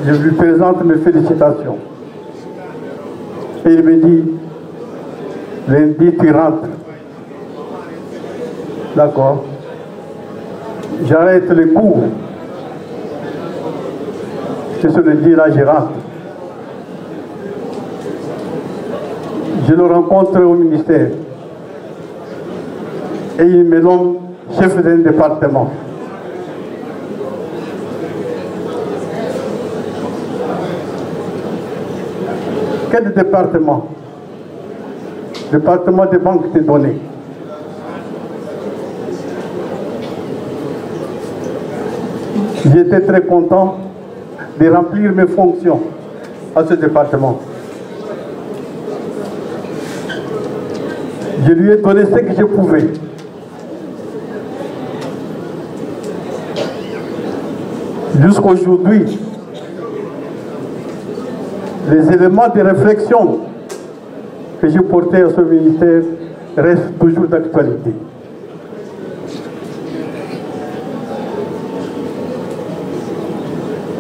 Je lui présente mes félicitations. Et il me dit, lundi, tu rentres. D'accord. J'arrête les cours. C'est ce que je dis là, je rentre. Je le rencontre au ministère. Et il me nomme chef d'un département. Quel département? Département des banques de données. J'étais très content de remplir mes fonctions à ce département. Je lui ai donné ce que je pouvais. Jusqu'aujourd'hui, les éléments de réflexion que j'ai portés à ce ministère restent toujours d'actualité.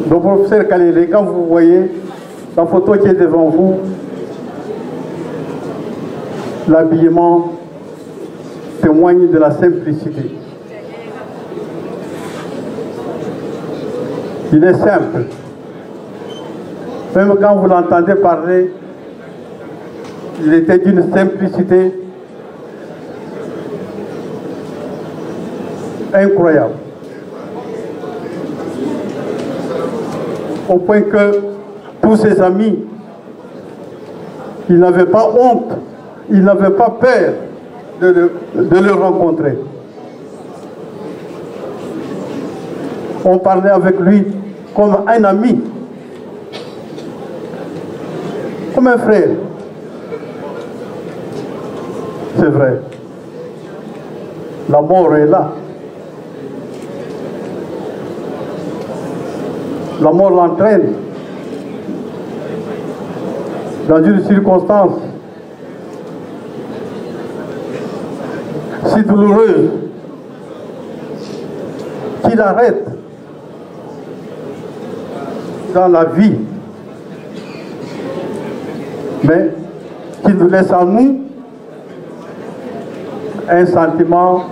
Donc, professeur Kalele, quand vous voyez la photo qui est devant vous, l'habillement témoigne de la simplicité. Il est simple. Même quand vous l'entendez parler, il était d'une simplicité incroyable. Au point que tous ses amis. Il n'avait pas honte, il n'avait pas peur de le rencontrer. On parlait avec lui comme un ami, comme un frère. C'est vrai. La mort est là. La mort l'entraîne dans une circonstance si douloureuse qu'il arrête dans la vie, mais qui nous laisse en nous un sentiment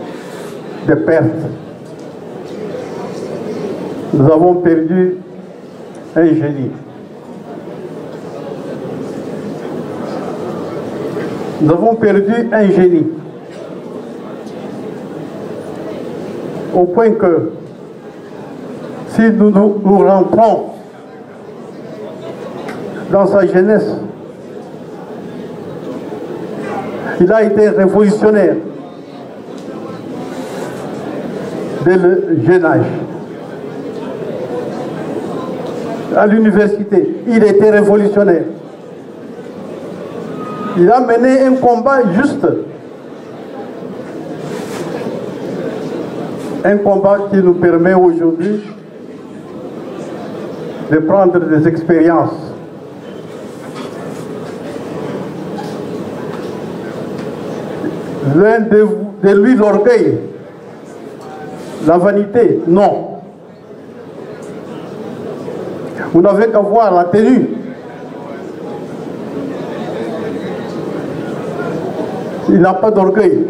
de perte. Nous avons perdu un génie. Nous avons perdu un génie. Au point que si nous rentrons dans sa jeunesse, il a été révolutionnaire dès le jeune âge. À l'université, il était révolutionnaire. Il a mené un combat juste. Un combat qui nous permet aujourd'hui de prendre des expériences. L'un de lui, l'orgueil, la vanité, non. Vous n'avez qu'à voir la tenue. Il n'a pas d'orgueil.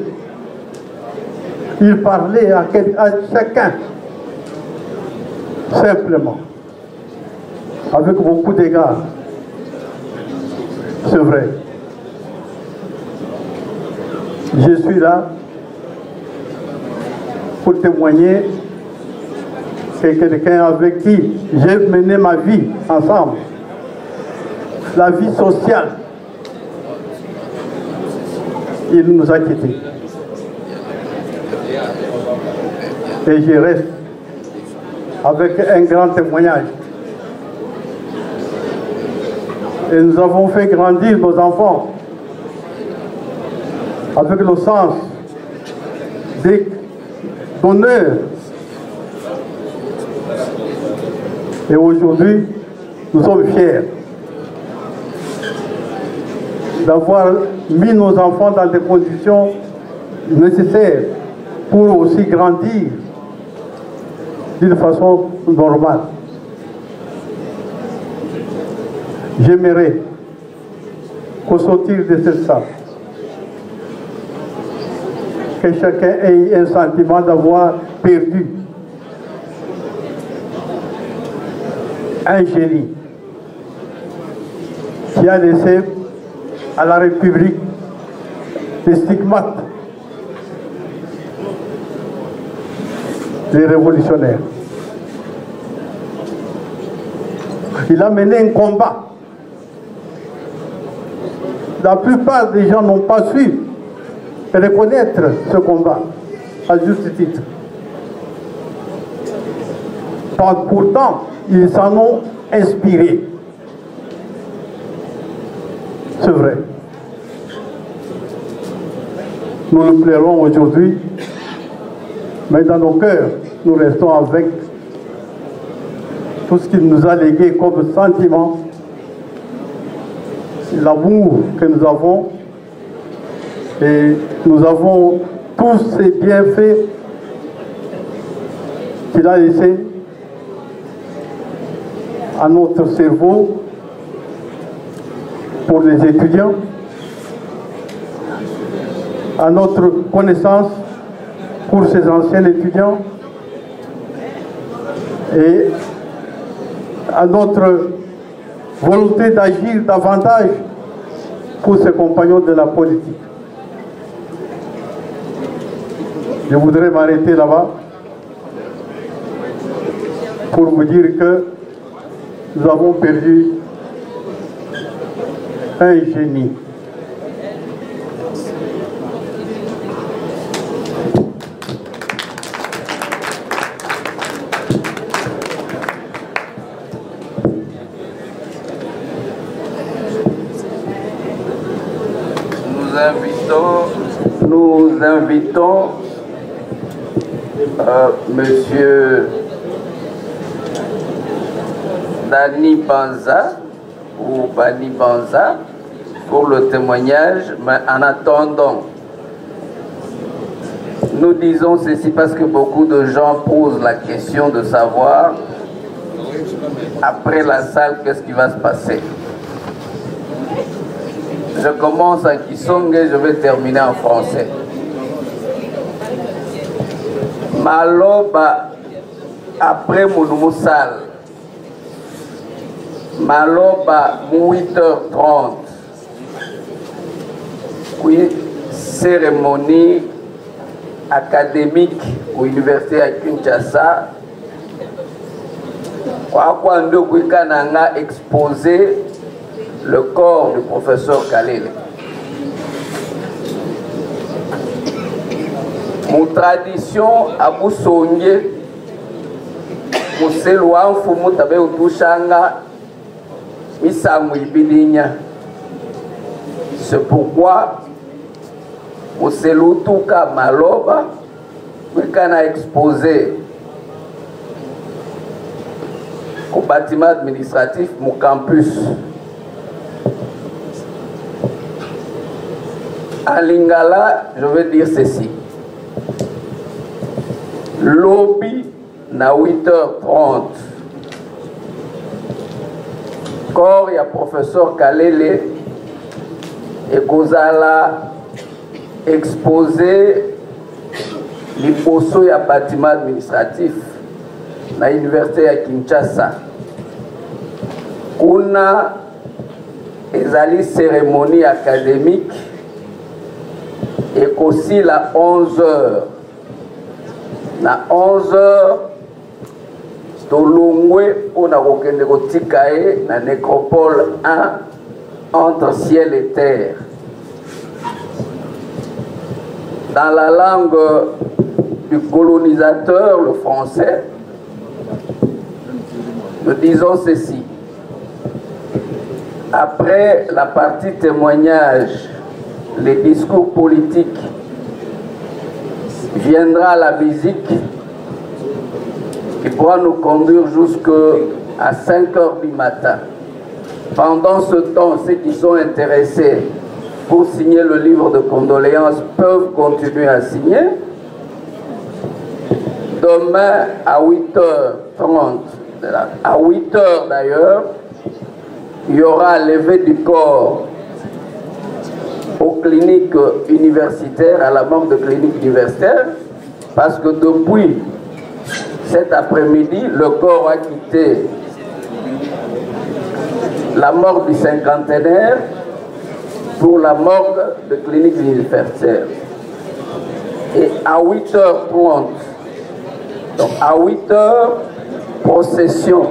Il parlait à chacun, simplement, avec beaucoup d'égards. C'est vrai. Je suis là pour témoigner que quelqu'un avec qui j'ai mené ma vie ensemble, la vie sociale, il nous a quittés. Et je reste avec un grand témoignage. Et nous avons fait grandir nos enfants avec le sens d'honneur. Et aujourd'hui, nous sommes fiers d'avoir mis nos enfants dans des conditions nécessaires pour aussi grandir d'une façon normale. J'aimerais qu'au sortir de cette salle, que chacun ait un sentiment d'avoir perdu un génie qui a laissé à la République des stigmates, des révolutionnaires. Il a mené un combat. La plupart des gens n'ont pas su reconnaître ce combat à juste titre. Pourtant, ils s'en ont inspiré. C'est vrai. Nous le pleurons aujourd'hui, mais dans nos cœurs, nous restons avec tout ce qu'il nous a légué comme sentiment, l'amour que nous avons, et nous avons tous ces bienfaits qu'il a laissés à notre cerveau pour les étudiants, à notre connaissance pour ces anciens étudiants et à notre volonté d'agir davantage pour ses compagnons de la politique. Je voudrais m'arrêter là-bas pour vous dire que nous avons perdu un génie. Nous invitons Monsieur Dani Banza ou Bani Banza pour le témoignage, mais en attendant, nous disons ceci parce que beaucoup de gens posent la question de savoir après la salle qu'est-ce qui va se passer. Je commence en Kisonge et je vais terminer en français. Maloba après mon salle. Maloba 8h30. Oui, cérémonie académique à l'université à Kinshasa. Kwa ndo kuikananga exposé le corps du professeur Kalele. Mon tradition à Boussonge, Mousselouan Fumu Tabe Utushanga, Misamu Ibidinya. C'est pourquoi Mousselou Touka Maloba, qu'on a exposé au bâtiment administratif, mon campus. À Lingala, je veux dire ceci. Lobby na 8h30. Corps ya professeur Kalele et Kozala exposé l'imposo ya bâtiment administratif na université à Kinshasa. Kuna ezali cérémonie académique et aussi la 11h. Na 11h, Tolongwe, on a reconnu la nécropole 1 entre ciel et terre. Dans la langue du colonisateur, le français, nous disons ceci. Après la partie témoignage, les discours politiques, viendra la musique qui pourra nous conduire jusqu'à 5h du matin. Pendant ce temps, ceux qui sont intéressés pour signer le livre de condoléances peuvent continuer à signer. Demain à 8h30, à 8h d'ailleurs, il y aura levé du corps aux cliniques universitaires, à la mort de cliniques universitaires, parce que depuis cet après-midi, le corps a quitté la morgue du cinquantenaire pour la morgue de cliniques universitaires. Et à 8h30, donc à 8h, procession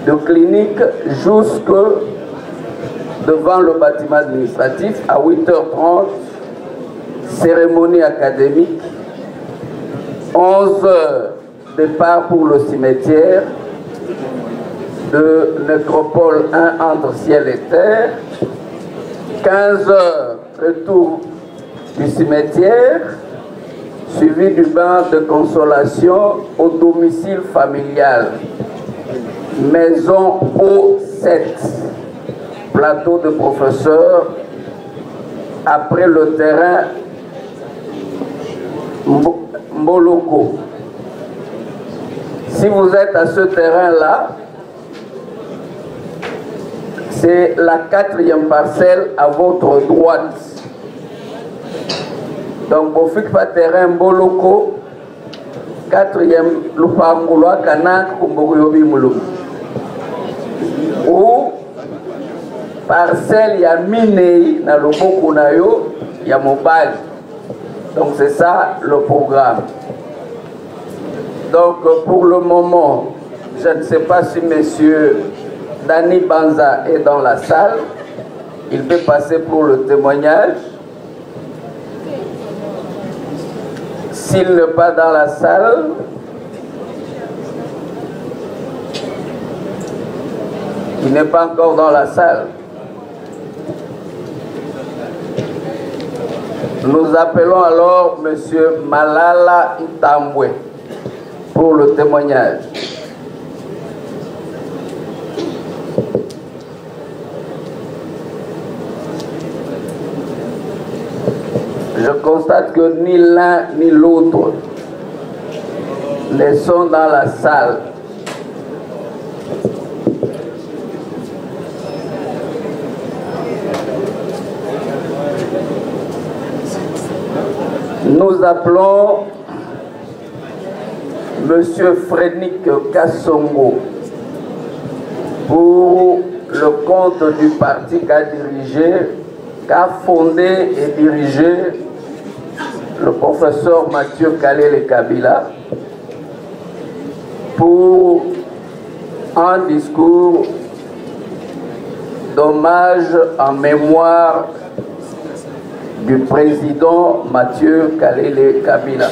de clinique jusque devant le bâtiment administratif. À 8h30, cérémonie académique. 11h, départ pour le cimetière de nécropole 1 entre ciel et terre. 15h, retour du cimetière, suivi du bain de consolation au domicile familial. Maison O7. Plateau de professeur, après le terrain Mboloko. Si vous êtes à ce terrain-là, c'est la 4e parcelle à votre droite. Donc, vous faites pas terrain Mboloko, 4e Lupangoula, Kanak, Kumbogoyobi Moulou. Ou parcelle, il y a Minei, dans le Bokunayo, il y a Mobile. Donc c'est ça le programme. Donc pour le moment, je ne sais pas si messieurs Dani Banza est dans la salle. Il peut passer pour le témoignage. S'il n'est pas dans la salle, il n'est pas encore dans la salle. Nous appelons alors M. Malala Ntambwe pour le témoignage. Je constate que ni l'un ni l'autre ne sont dans la salle. Nous appelons M. Frédéric Kassongo pour le compte du parti qu'a fondé et dirigé le professeur Mathieu Kalele Kabila pour un discours d'hommage en mémoire du président Mathieu Kalele Kabila.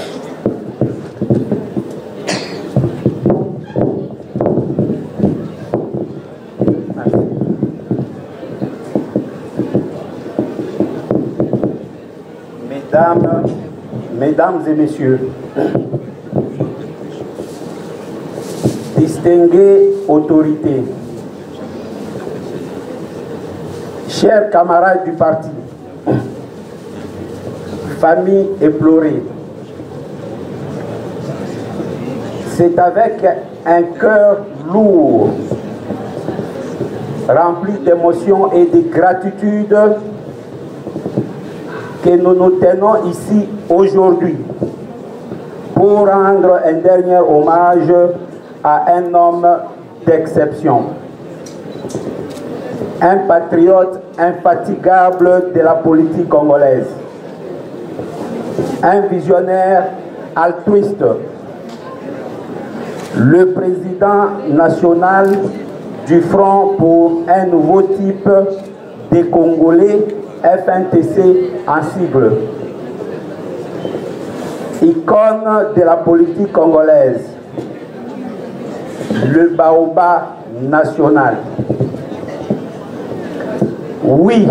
Mesdames et messieurs, distinguées autorités, chers camarades du parti, famille éplorée, c'est avec un cœur lourd, rempli d'émotions et de gratitude, que nous nous tenons ici aujourd'hui pour rendre un dernier hommage à un homme d'exception, un patriote infatigable de la politique congolaise, un visionnaire altruiste, le président national du Front pour un nouveau type de Congolais, FNTC en sigle, icône de la politique congolaise, le baobab national. Oui,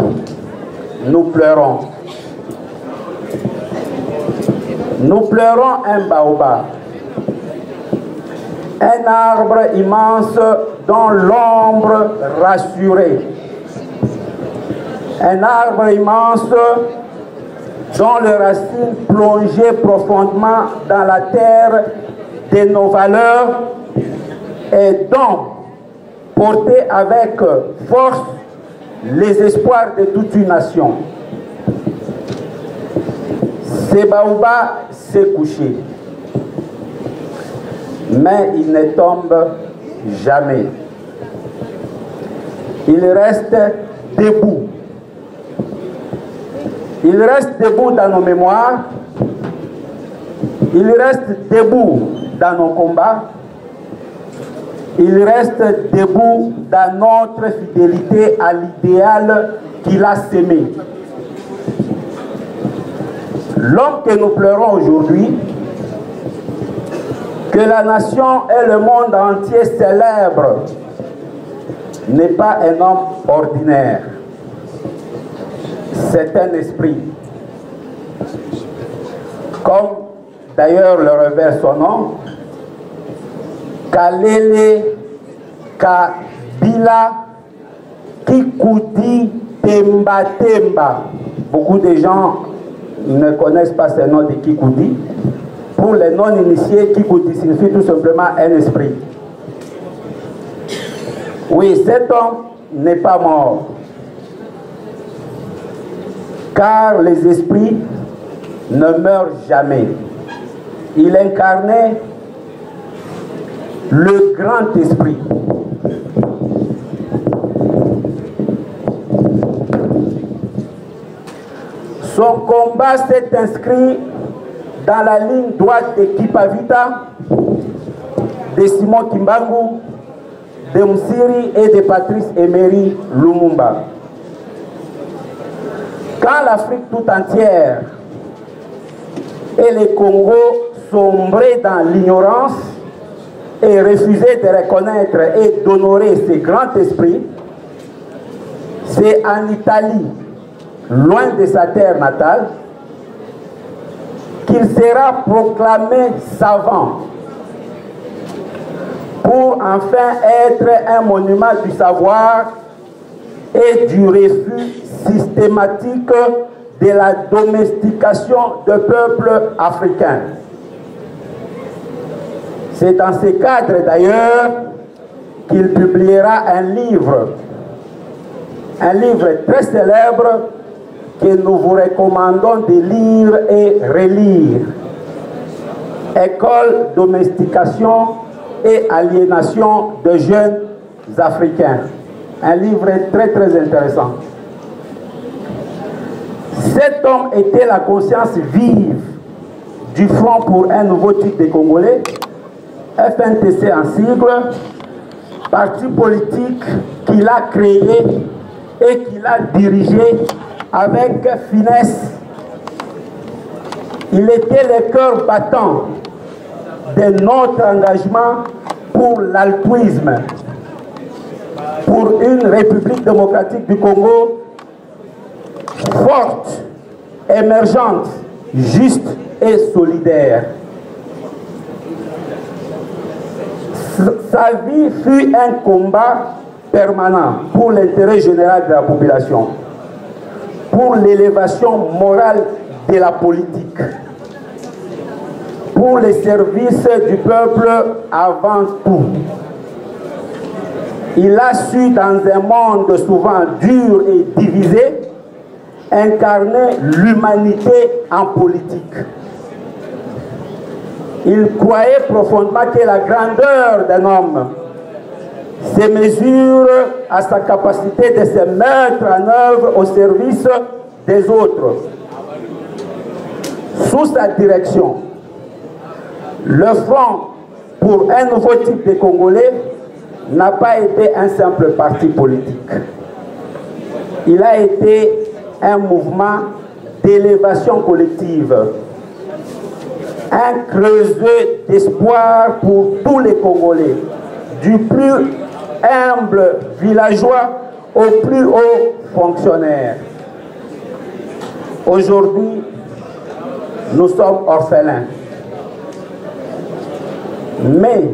nous pleurons. Nous pleurons un baobab, un arbre immense dont l'ombre rassurée, un arbre immense dont les racines plongeaient profondément dans la terre de nos valeurs et dont portait avec force les espoirs de toute une nation. Ce baobab s'est couché, mais il ne tombe jamais. Il reste debout. Il reste debout dans nos mémoires, il reste debout dans nos combats, il reste debout dans notre fidélité à l'idéal qu'il a sémé. L'homme que nous pleurons aujourd'hui, que la nation et le monde entier célèbrent, n'est pas un homme ordinaire. C'est un esprit. Comme d'ailleurs le revers son nom, Kalele Kabila Kikudi Temba Temba. Beaucoup de gens ne connaissent pas ce nom de Kikudi. Pour les non-initiés, Kikudi signifie tout simplement un esprit. Oui, cet homme n'est pas mort. Car les esprits ne meurent jamais. Il incarnait le grand esprit. Son combat s'est inscrit dans la ligne droite de Kipavita, de Simon Kimbangu, de Msiri et de Patrice Emery Lumumba. Quand l'Afrique tout entière et le Congo sombraient dans l'ignorance et refusaient de reconnaître et d'honorer ces grands esprits, c'est en Italie, loin de sa terre natale, qu'il sera proclamé savant pour enfin être un monument du savoir et du refus systématique de la domestication de peuples africains. C'est dans ce cadre d'ailleurs qu'il publiera un livre très célèbre que nous vous recommandons de lire et relire. École, domestication et aliénation de jeunes Africains. Un livre très très intéressant. Cet homme était la conscience vive du Front pour un nouveau type de Congolais, FNTC en sigle, parti politique qu'il a créé et qu'il a dirigé avec finesse. Il était le cœur battant de notre engagement pour l'altruisme, pour une République démocratique du Congo forte, émergente, juste et solidaire. Sa vie fut un combat permanent pour l'intérêt général de la population, pour l'élévation morale de la politique, pour les services du peuple avant tout. Il a su, dans un monde souvent dur et divisé, incarner l'humanité en politique. Il croyait profondément que la grandeur d'un homme se mesure à sa capacité de se mettre en œuvre au service des autres. Sous sa direction, le Front pour un nouveau type de Congolais n'a pas été un simple parti politique. Il a été un mouvement d'élévation collective, un creuset d'espoir pour tous les Congolais, du plus humble villageois au plus haut fonctionnaire. Aujourd'hui, nous sommes orphelins. Mais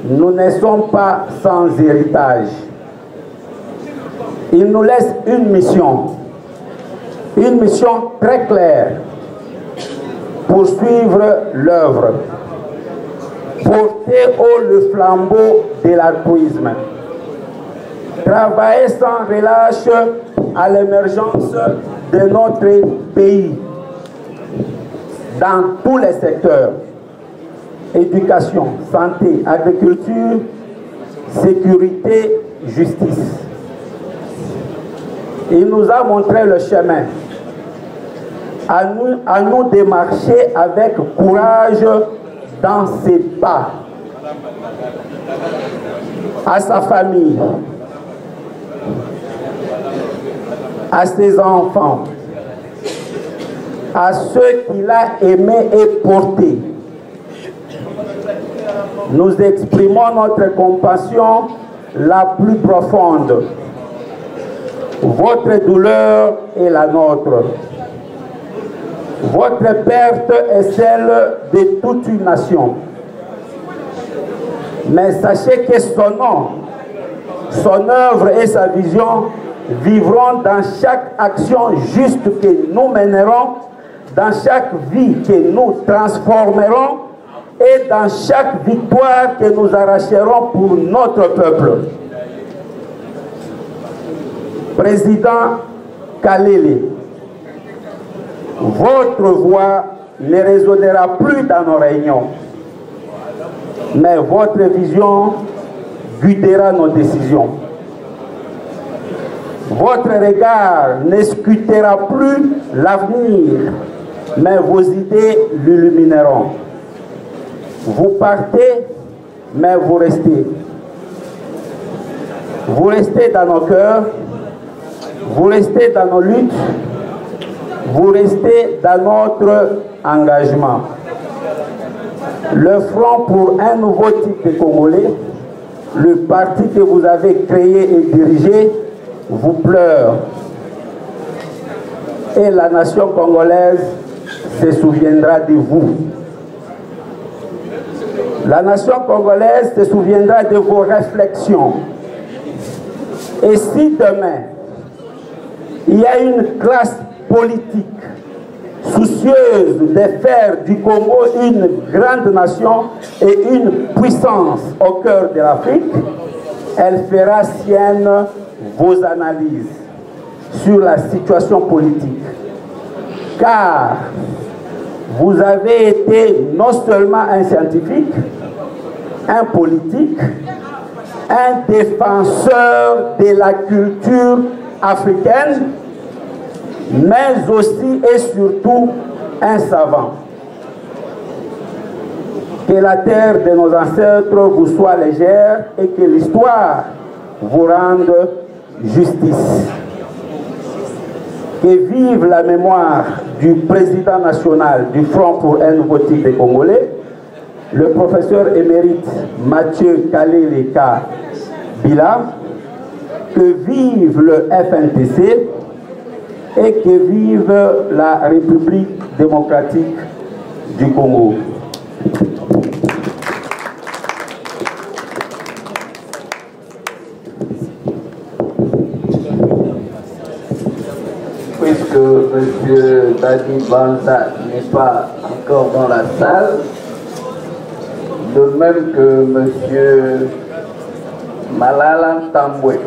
nous ne sommes pas sans héritage. Il nous laisse une mission très claire, poursuivre l'œuvre, porter haut le flambeau de l'altruisme, travailler sans relâche à l'émergence de notre pays dans tous les secteurs: éducation, santé, agriculture, sécurité, justice. Il nous a montré le chemin. À nous de marcher avec courage dans ses pas. À sa famille, à ses enfants, à ceux qu'il a aimés et portés. Nous exprimons notre compassion la plus profonde. Votre douleur est la nôtre. Votre perte est celle de toute une nation. Mais sachez que son nom, son œuvre et sa vision vivront dans chaque action juste que nous mènerons, dans chaque vie que nous transformerons et dans chaque victoire que nous arracherons pour notre peuple. Président Kalele, votre voix ne résonnera plus dans nos réunions, mais votre vision guidera nos décisions. Votre regard n'escrutera plus l'avenir, mais vos idées l'illumineront. Vous partez, mais vous restez. Vous restez dans nos cœurs, vous restez dans nos luttes, vous restez dans notre engagement. Le Front pour un nouveau type de Congolais, le parti que vous avez créé et dirigé, vous pleure. Et la nation congolaise se souviendra de vous. La nation congolaise se souviendra de vos réflexions. Et si demain, il y a une classe politique soucieuse de faire du Congo une grande nation et une puissance au cœur de l'Afrique, elle fera sienne vos analyses sur la situation politique. Car vous avez été non seulement un scientifique, un politique, un défenseur de la culture africaine, mais aussi et surtout un savant. Que la terre de nos ancêtres vous soit légère et que l'histoire vous rende justice. Que vive la mémoire du président national du Front pour un nouveau type de Congolais, le professeur émérite Mathieu Kalele Kabila. Que vive le FNTC et que vive la République démocratique du Congo. Puisque M. Dadi Banza n'est pas encore dans la salle, de même que M. Malala Tambwe.